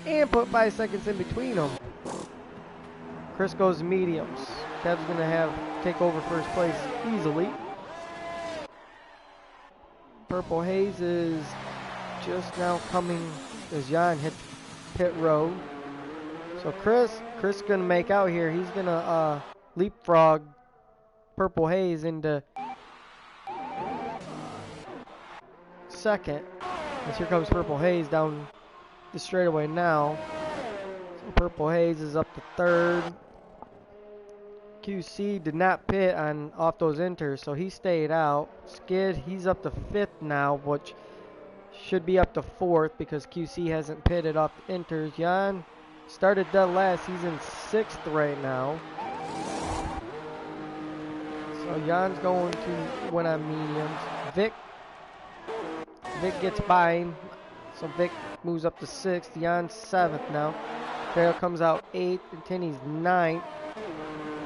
and put 5 seconds in between them. Chris goes to mediums. Kev's going to take over first place easily. Purple Haze is just now coming as Jan hits pit road. So Chris is going to make out here. He's going to leapfrog Purple Haze into second. As here comes Purple Haze down the straightaway now. So Purple Haze is up to 3rd. QC did not pit off those inters, so he stayed out. Skid, he's up to 5th now, which should be up to 4th because QC hasn't pitted off the inters. Jan started dead last. He's in 6th right now. So Jan's going to win on mediums. Vic gets by him. So Vic moves up to 6th. Jan's 7th now. Trail comes out 8th. And Tinny's 9th.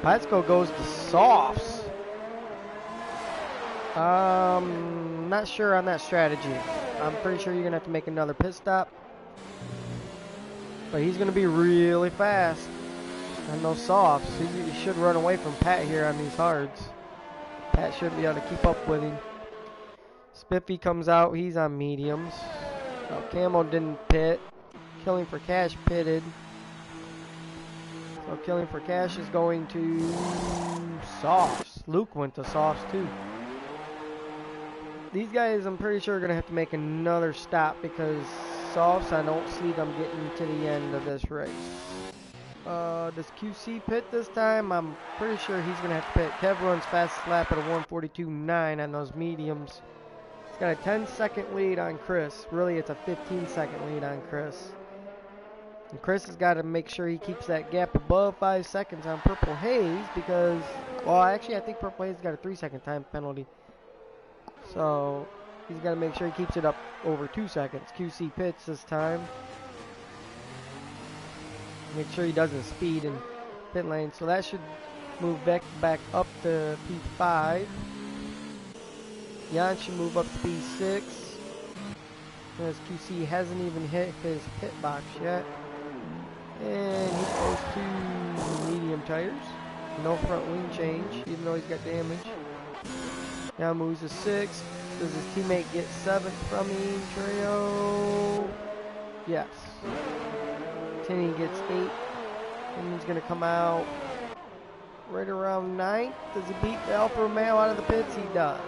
Patsko goes to softs. Not sure on that strategy. I'm pretty sure you're going to have to make another pit stop. But he's going to be really fast on those softs. He should run away from Pat here on these hards. Pat should be able to keep up with him. Spiffy comes out. He's on mediums. Camo didn't pit. Killing for Cash pitted. So Killing for Cash is going to softs. Luke went to softs too. These guys, I'm pretty sure, are going to have to make another stop because softs, I don't see them getting to the end of this race. Does QC pit this time? I'm pretty sure he's going to have to pit. Kev runs fastest lap at a 1:42.9 on those mediums. He's got a 10-second lead on Chris. Really, it's a 15-second lead on Chris. And Chris has got to make sure he keeps that gap above 5 seconds on Purple Haze because, well, actually, I think Purple Haze got a 3-second time penalty. So he's got to make sure he keeps it up over 2 seconds. QC pits this time. Make sure he doesn't speed in pit lane. So that should move back up to P5. Jan should move up to P6. As QC hasn't even hit his pit box yet. And he goes to medium tires. No front wing change, even though he's got damage. Now moves to 6th. Does his teammate get 7th from me? Trio. Yes. Tinny gets 8. And he's going to come out right around 9th. Does he beat the Alfa Romeo out of the pits? He does.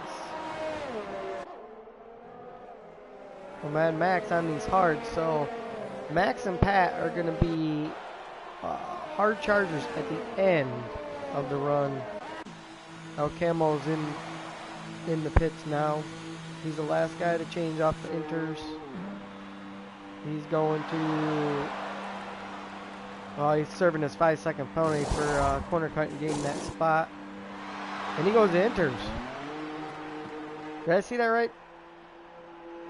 Well, Mad Max on these hard, so Max and Pat are going to be hard chargers at the end of the run. El Camo's in the pits now. He's the last guy to change off the inters. He's going to... Well, he's serving his 5-second penalty for corner cut and getting that spot. And he goes to inters. Did I see that right?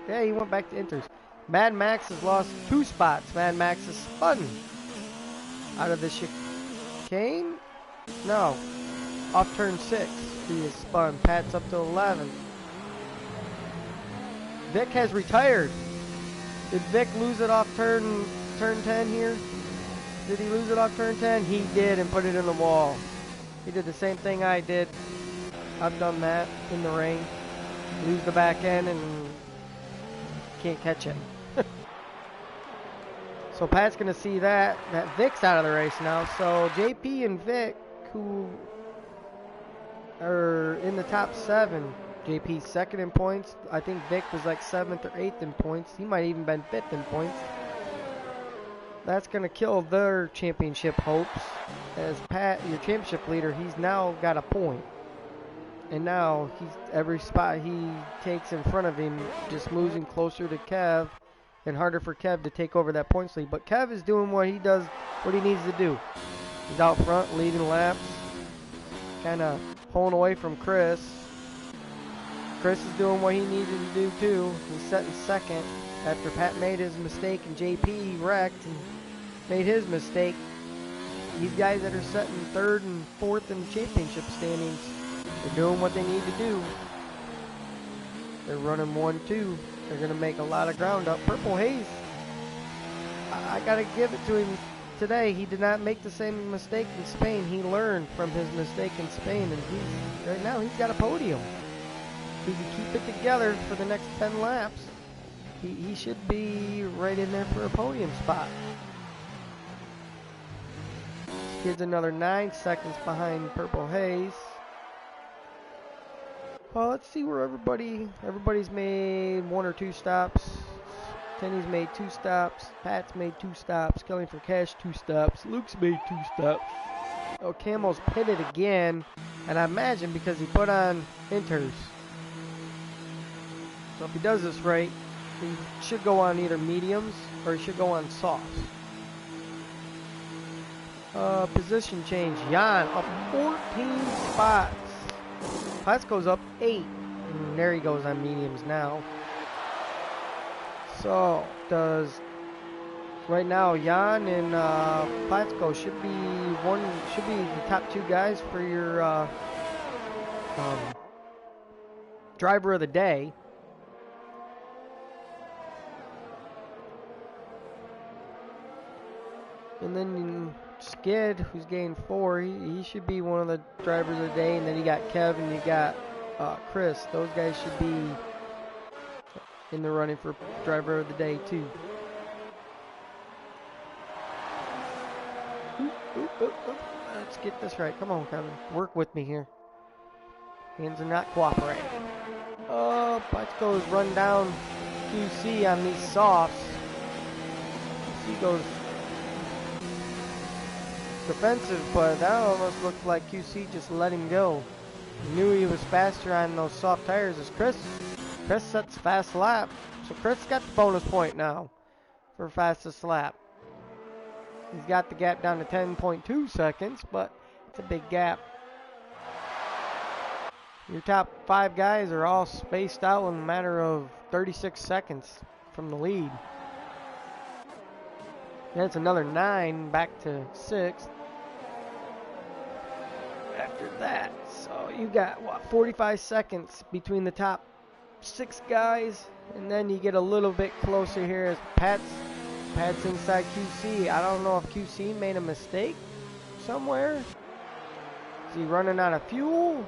Yeah, he went back to inters. Mad Max has lost 2 spots. Mad Max is spun out of the chicane. No, off turn 6. He is spun. Pat's up to 11. Vic has retired. Did Vic lose it off turn 10 here? Did he lose it off turn 10? He did, and put it in the wall. He did the same thing I did. I've done that in the rain. Lose the back end and can't catch it. So Pat's going to see that Vic's out of the race now. So JP and Vic, who are in the top 7. JP's 2nd in points. I think Vic was like 7th or 8th in points. He might even been 5th in points. That's going to kill their championship hopes. As Pat, your championship leader, he's now got a point. And now every spot he takes in front of him just moves him closer to Kev, and harder for Kev to take over that points lead. But Kev is doing what he needs to do. He's out front, leading laps, kind of pulling away from Chris. Chris is doing what he needed to do too. He's setting 2nd after Pat made his mistake and JP wrecked and made his mistake. These guys that are setting 3rd and 4th in the championship standings, they're doing what they need to do. They're running 1-2. They're going to make a lot of ground up. Purple Haze, I got to give it to him today. He did not make the same mistake in Spain. He learned from his mistake in Spain, and right now he's got a podium. He can keep it together for the next 10 laps. He should be right in there for a podium spot. This kid's another 9 seconds behind Purple Haze. Well, let's see where everybody's made 1 or 2 stops. Tenny's made 2 stops. Pat's made 2 stops. Kelly for Cash 2 stops. Luke's made 2 stops. Oh, Camo's pitted again, and I imagine because he put on inters. So if he does this right, he should go on either mediums or he should go on softs. Position change. Jan up 14 spots. Platts goes up 8. And there he goes on mediums now. So right now Jan and Platsko should be the top 2 guys for your driver of the day. And then Skid, who's gained 4, he should be one of the drivers of the day. And then you got Kev and you got Chris. Those guys should be in the running for driver of the day too. Let's get this right. Come on, Kevin. Work with me here. Hands are not cooperating. Oh, Patsko's run down QC on these softs. He goes defensive, but that almost looked like QC just let him go. He knew he was faster on those soft tires as Chris sets fast lap. So Chris got the bonus point now for fastest lap. He's got the gap down to 10.2 seconds, but it's a big gap. Your top 5 guys are all spaced out in a matter of 36 seconds from the lead. That's another 9 back to 6th. After that, so you got what, 45 seconds between the top 6 guys, and then you get a little bit closer here as Pat's inside QC. I don't know if QC made a mistake somewhere. Is he running out of fuel?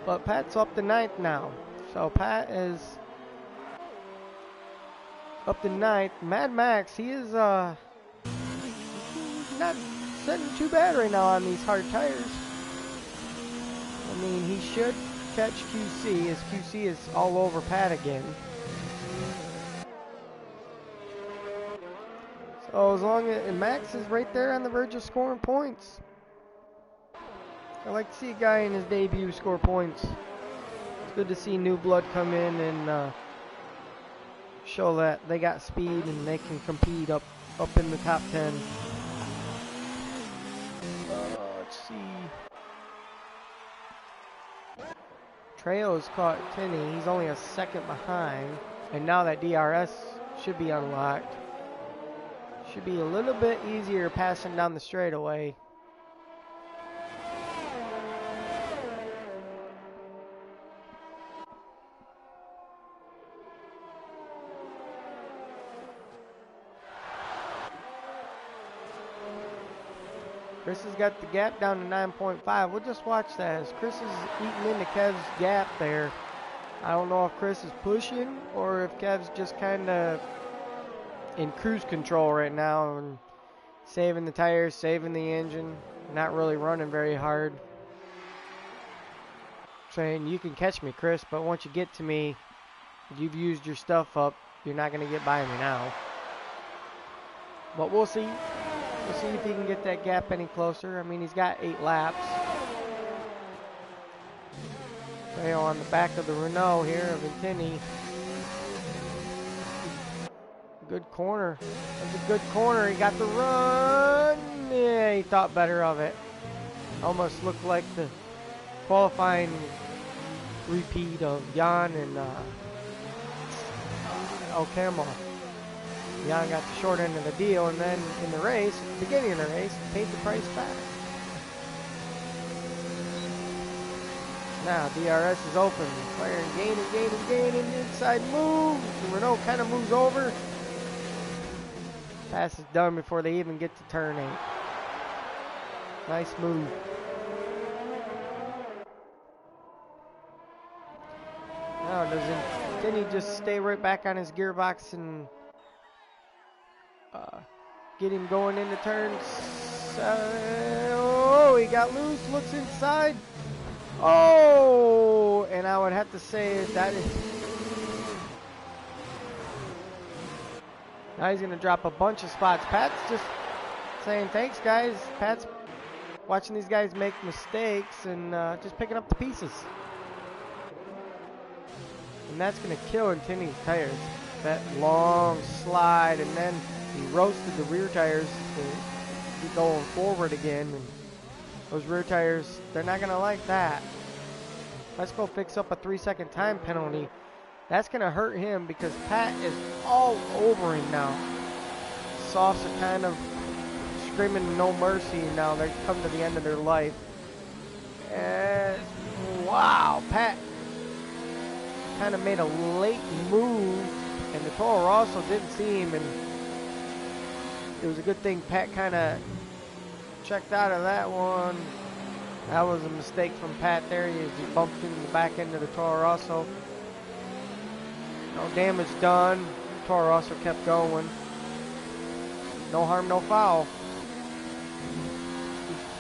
But Pat's up to 9th now. So Pat is up to 9th. Mad Max, he is not sitting too bad right now on these hard tires. I mean, he should catch QC, as QC is all over Pat again. So as long as Max is right there on the verge of scoring points. I like to see a guy in his debut score points. It's good to see new blood come in and show that they got speed and they can compete up in the top 10. Let's see. Trejo's caught Tinney. He's only a second behind. And now that DRS should be unlocked. Should be a little bit easier passing down the straightaway. Chris has got the gap down to 9.5. We'll just watch that as Chris is eating into Kev's gap there. I don't know if Chris is pushing or if Kev's just kind of in cruise control right now and saving the tires, saving the engine, not really running very hard. Saying, you can catch me, Chris, but once you get to me, you've used your stuff up. You're not going to get by me now. But we'll see. We'll see if he can get that gap any closer. I mean, he's got 8 laps. Trejo on the back of the Renault here of Intini. Good corner. That's a good corner. He got the run. Yeah, he thought better of it. Almost looked like the qualifying repeat of Jan and O'Camel. Jan got the short end of the deal, and then in the race, at the beginning of the race, paid the price back. Now DRS is open. Firing, gaining, inside move. The Renault kind of moves over. Pass is done before they even get to turn 8. Nice move. Now didn't he just stay right back on his gearbox and get him going into turns? Oh, he got loose. Looks inside. Oh, and I would have to say that is. Now he's going to drop a bunch of spots. Pat's just saying, thanks, guys. Pat's watching these guys make mistakes and just picking up the pieces. And that's going to kill Intini's tires. That long slide, and then he roasted the rear tires to be going forward again. And those rear tires, they're not going to like that. Let's go fix up a 3-second time penalty. That's going to hurt him because Pat is all over him now. Softs are kind of screaming no mercy now. They've come to the end of their life. And wow, Pat kind of made a late move, and the Toro Rosso didn't see him, and it was a good thing Pat kind of checked out of that one. That was a mistake from Pat there. He bumped into the back end of the Toro Rosso. No damage done. Toro Rosso kept going. No harm, no foul.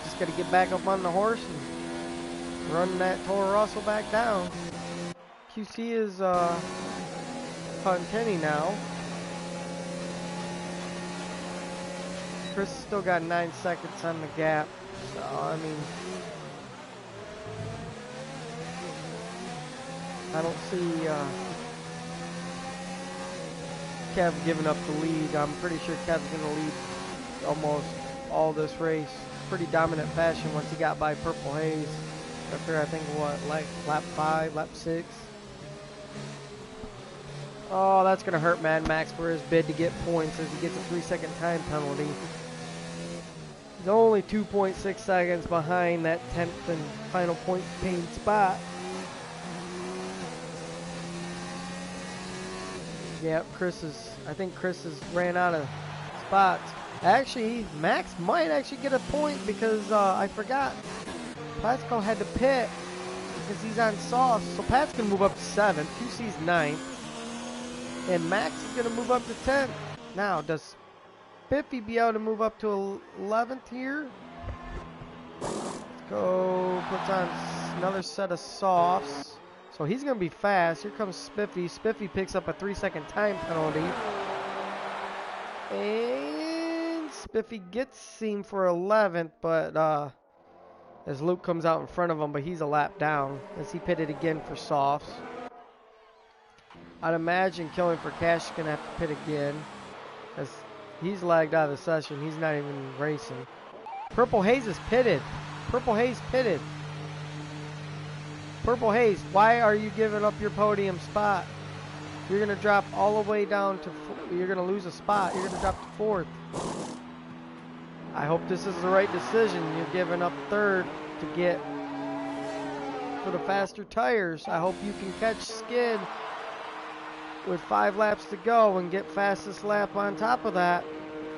Just got to get back up on the horse and run that Toro Rosso back down. QC is Contini now. Chris still got 9 seconds on the gap. So, I mean, I don't see Kev giving up the lead. I'm pretty sure Kev's going to lead almost all this race. Pretty dominant fashion once he got by Purple Haze. After, I think, what, like lap 5, lap 6. Oh, that's going to hurt Mad Max for his bid to get points as he gets a 3-second time penalty. He's only 2.6 seconds behind that 10th and final point pain spot. Yeah, I think Chris has ran out of spots. Actually, Max might actually get a point because I forgot. Plastico had to pit because he's on soft. So Pat's going to move up to 7th. QC's 9th. And Max is going to move up to 10th. Now, does Spiffy be able to move up to 11th here? Let's go. Puts on another set of softs. So he's going to be fast. Here comes Spiffy. Spiffy picks up a 3-second time penalty. And Spiffy gets seen for 11th, but as Luke comes out in front of him, but he's a lap down as he pitted again for softs. I'd imagine Killing for Cash is going to have to pit again as he's lagged out of the session. He's not even racing. Purple Haze is pitted. Purple Haze pitted. Purple Haze, why are you giving up your podium spot? You're going to drop all the way down to, you're going to lose a spot. You're going to drop to 4th. I hope this is the right decision. You're giving up 3rd to get for the faster tires. I hope you can catch Skid with 5 laps to go and get fastest lap on top of that.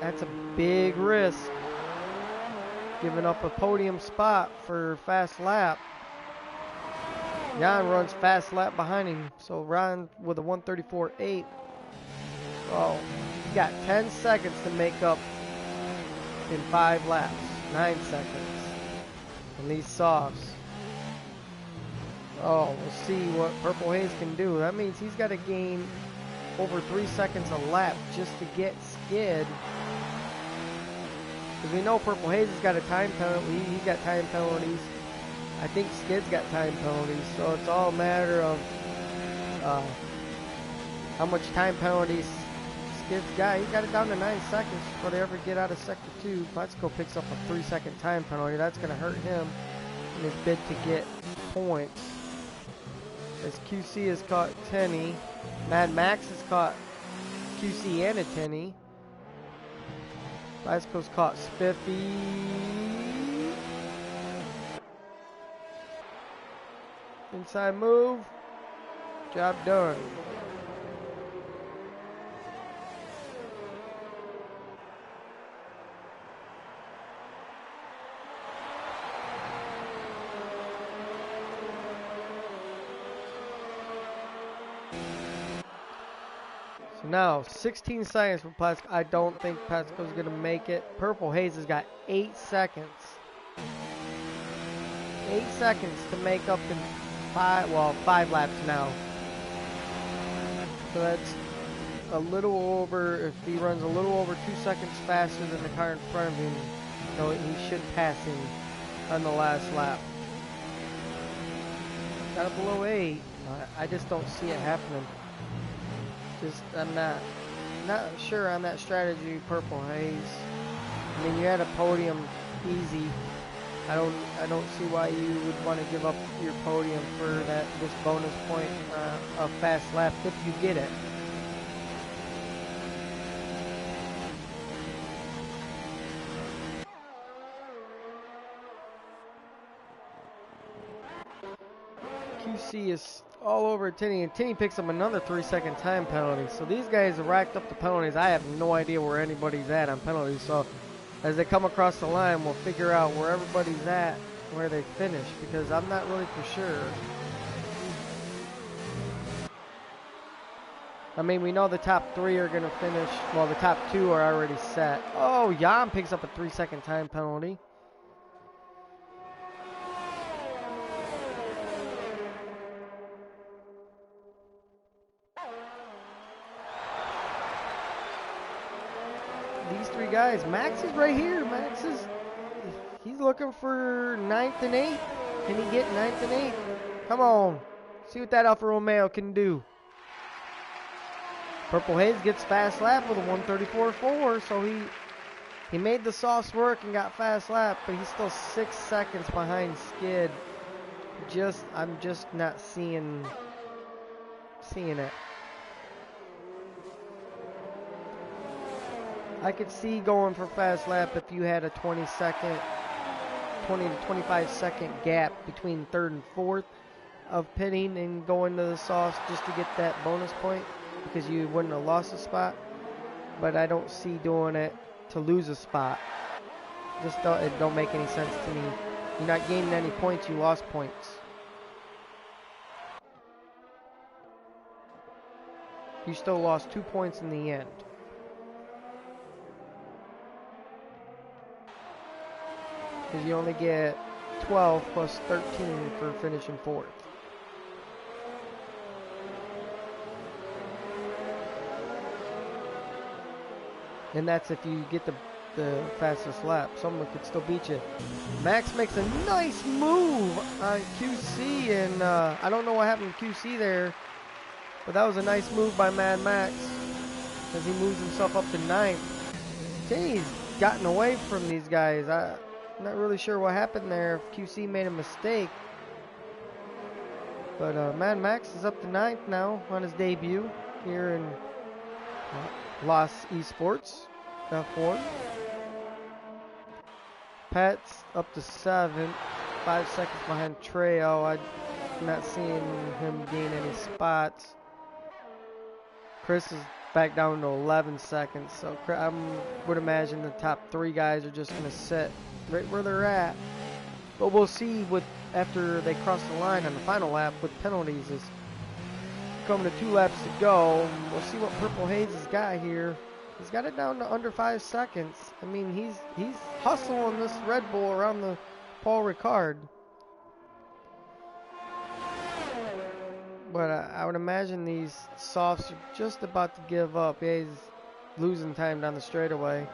That's a big risk. Giving up a podium spot for fast lap. Jan runs fast lap behind him, so Ron with a 1:34.8. Oh, he got 10 seconds to make up in 5 laps. 9 seconds. And these softs. Oh, we'll see what Purple Haze can do. That means he's got to gain over 3 seconds a lap just to get Skid. Because we know Purple Haze has got a time penalty. He's got time penalties. I think Skid's got time penalties. So it's all a matter of how much time penalties Skid's got. He got it down to 9 seconds before they ever get out of Sector 2. Let's picks up a 3-second time penalty. That's going to hurt him in his bid to get points. As QC has caught Tenny. Mad Max has caught QC and a Tenny. Lasco's caught Spiffy. Inside move. Job done. So now, 16 seconds for Platsco. I don't think Platsco's going to make it. Purple Haze has got 8 seconds. 8 seconds to make up in 5 laps now. So that's a little over, if he runs a little over 2 seconds faster than the car in front of him, so he should pass him on the last lap. Got it below 8. I just don't see it happening. I'm not sure on that strategy, Purple Haze. I mean, you had a podium easy. I don't see why you would want to give up your podium for this bonus point of fast lap if you get it. QC is all over Tinny, and Tinny picks up another 3-second time penalty. So these guys have racked up the penalties. I have no idea where anybody's at on penalties. So as they come across the line, we'll figure out where everybody's at, where they finish, because I'm not really for sure. I mean, we know the top 3 are going to finish. Well, the top 2 are already set. Oh, Jan picks up a 3-second time penalty. These 3 guys. Max is right here. He's looking for 9th and 8th. Can he get 9th and 8th? Come on. See what that Alfa Romeo can do. Purple Haze gets fast lap with a 1:34.4, so he made the softs work and got fast lap, but he's still 6 seconds behind Skid. I'm just not seeing it. I could see going for fast lap if you had a 20 to 25 second gap between 3rd and 4th of pitting and going to the softs just to get that bonus point, because you wouldn't have lost a spot. But I don't see doing it to lose a spot. It don't make any sense to me. You're not gaining any points, you lost points. you still lost 2 points in the end. Because you only get 12 plus 13 for finishing 4th. And that's if you get the fastest lap. Someone could still beat you. Max makes a nice move on QC, and I don't know what happened to QC there, but that was a nice move by Mad Max as he moves himself up to 9th. He's gotten away from these guys. I'm not really sure what happened there, if QC made a mistake. But Mad Max is up to 9th now on his debut here in Lys Esports F1. Pat's up to 7th, 5 seconds behind Treo. I'm not seeing him gain any spots. Chris is back down to 11 seconds, so I would imagine the top 3 guys are just going to sit right where they're at. But we'll see after they cross the line on the final lap with penalties. Is coming to 2 laps to go. We'll see what Purple Haze has got here. He's got it down to under 5 seconds. I mean, he's hustling this Red Bull around the Paul Ricard. But I would imagine these softs are just about to give up. Yeah, he's losing time down the straightaway.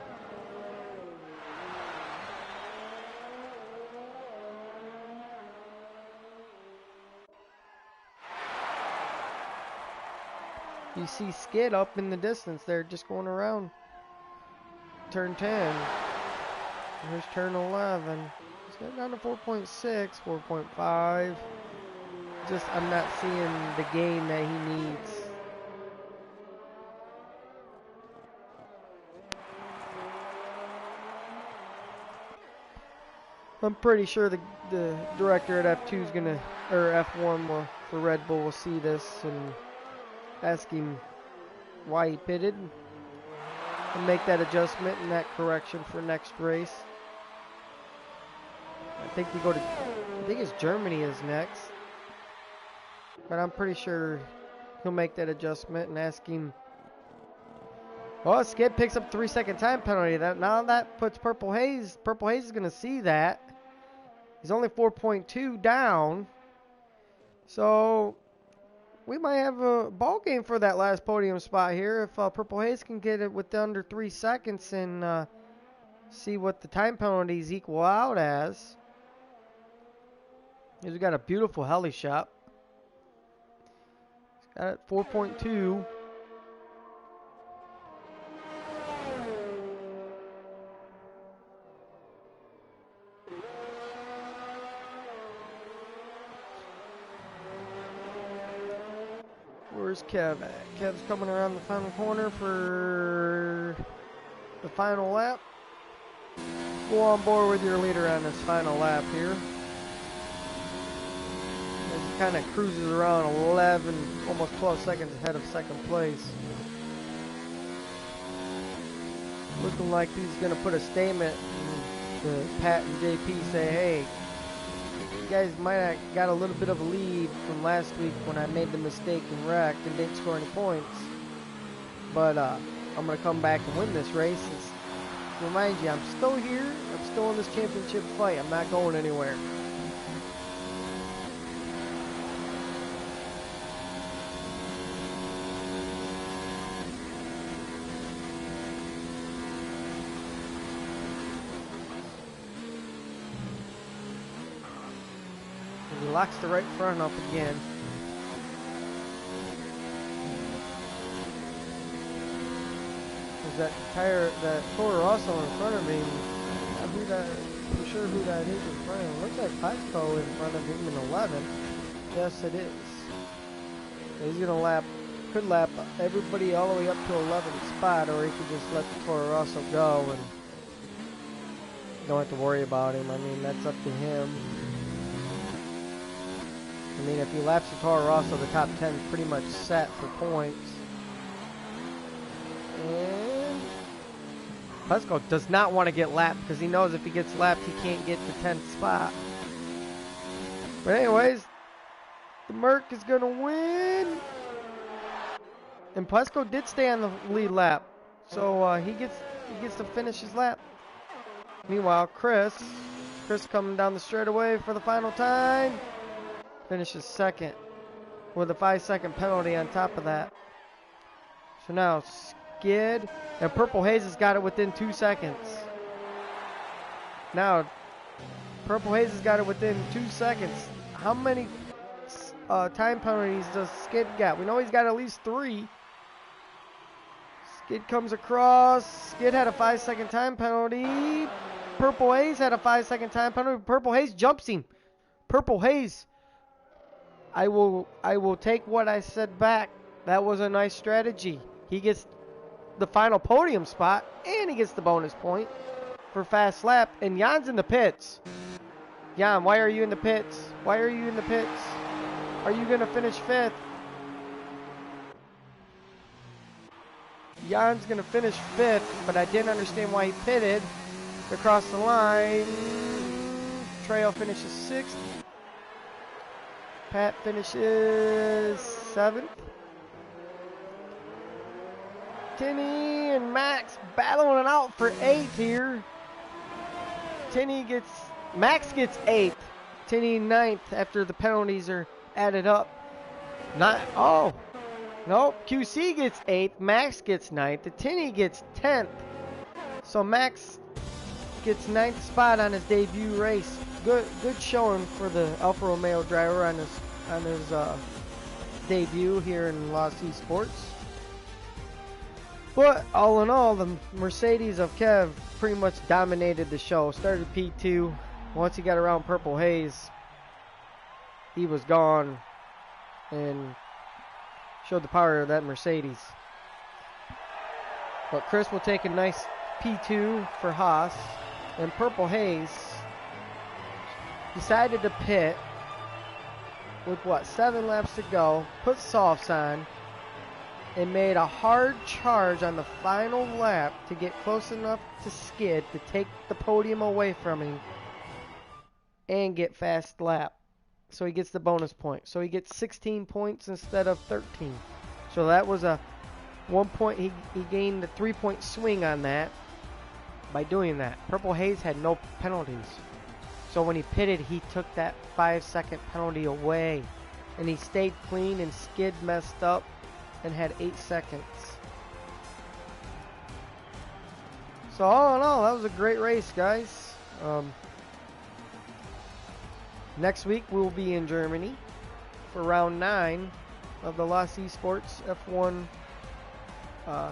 You see Skid up in the distance there, just going around turn 10. Here's turn 11. He's got down to 4.6, 4.5. Just, I'm not seeing the gain that he needs. I'm pretty sure the director at F2 is gonna, or F1 for Red Bull will see this and ask him why he pitted and make that adjustment and that correction for next race. I think it's Germany is next, but I'm pretty sure he'll make that adjustment and ask him. Well, Skid picks up 3-second time penalty. Now that puts Purple Haze. Purple Haze is going to see that. He's only 4.2 down, so we might have a ball game for that last podium spot here if Purple Haze can get it with under 3 seconds and see what the time penalties equal out as. He's got a beautiful heli shot. He's got it 4.2. Where's Kev at? Kev's coming around the final corner for the final lap. Go on board with your leader on this final lap here. As he kind of cruises around 11, almost 12 seconds ahead of second place. Looking like he's going to put a statement to Pat and JP, say, hey, you guys might have got a little bit of a lead from last week when I made the mistake and wrecked and didn't score any points. But I'm going to come back and win this race. Remind you, I'm still here. I'm still in this championship fight. I'm not going anywhere. He locks the right front up again. There's that Toro Rosso in front of him. I'm sure who that is in front of him. Looks like Pasco in front of him in 11. Yes, it is. He's gonna could lap everybody all the way up to 11th spot, or he could just let the Toro Rosso go and don't have to worry about him. I mean, that's up to him. I mean, if he laps the Toro Rosso, the top 10 is pretty much set for points. And Pasco does not want to get lapped because he knows if he gets lapped, he can't get the 10th spot. But anyways, the Merc is going to win. And Plesko did stay on the lead lap, so he gets to finish his lap. Meanwhile, Chris coming down the straightaway for the final time, finishes second with a 5-second penalty on top of that. So now Skid and Purple Haze has got it within 2 seconds. Now Purple Haze has got it within 2 seconds. How many time penalties does Skid got? We know he's got at least 3. Skid comes across. Skid had a 5-second time penalty. Purple Haze had a 5-second time penalty. Purple Haze jumps him. Purple Haze. I will take what I said back. That was a nice strategy. He gets the final podium spot, and he gets the bonus point for fast lap. And Jan's in the pits. Jan, why are you in the pits? Why are you in the pits? Are you going to finish 5th? Jan's going to finish 5th, but I didn't understand why he pitted across the line. Trail finishes 6th. Pat finishes 7th. Tinny and Max battling it out for 8th here. Max gets 8th. Tinny 9th after the penalties are added up. Nope. QC gets 8th. Max gets 9th. The Tinny gets 10th. So Max gets 9th spot on his debut race. Good showing for the Alfa Romeo driver on his debut here in Lys Esports. But all in all, the Mercedes of Kev pretty much dominated the show. Started P2. Once he got around Purple Haze, he was gone and showed the power of that Mercedes. But Chris will take a nice P2 for Haas. And Purple Haze decided to pit with 7 laps to go, put softs on, and made a hard charge on the final lap to get close enough to Skid to take the podium away from him and get fast lap. So he gets the bonus point. So he gets 16 points instead of 13. So that was a 1 point. He gained a 3-point swing on that by doing that. Purple Haze had no penalties. So when he pitted, he took that 5-second penalty away. And he stayed clean, and Skid messed up and had 8 seconds. So all in all, that was a great race, guys. Next week we'll be in Germany for round 9 of the Lys Esports F1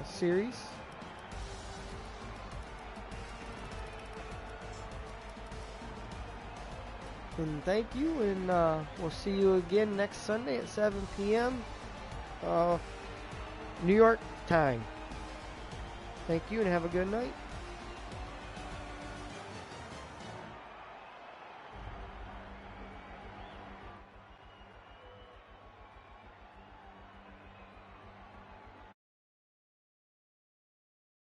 series. And thank you, and we'll see you again next Sunday at 7 p.m. New York time. Thank you, and have a good night.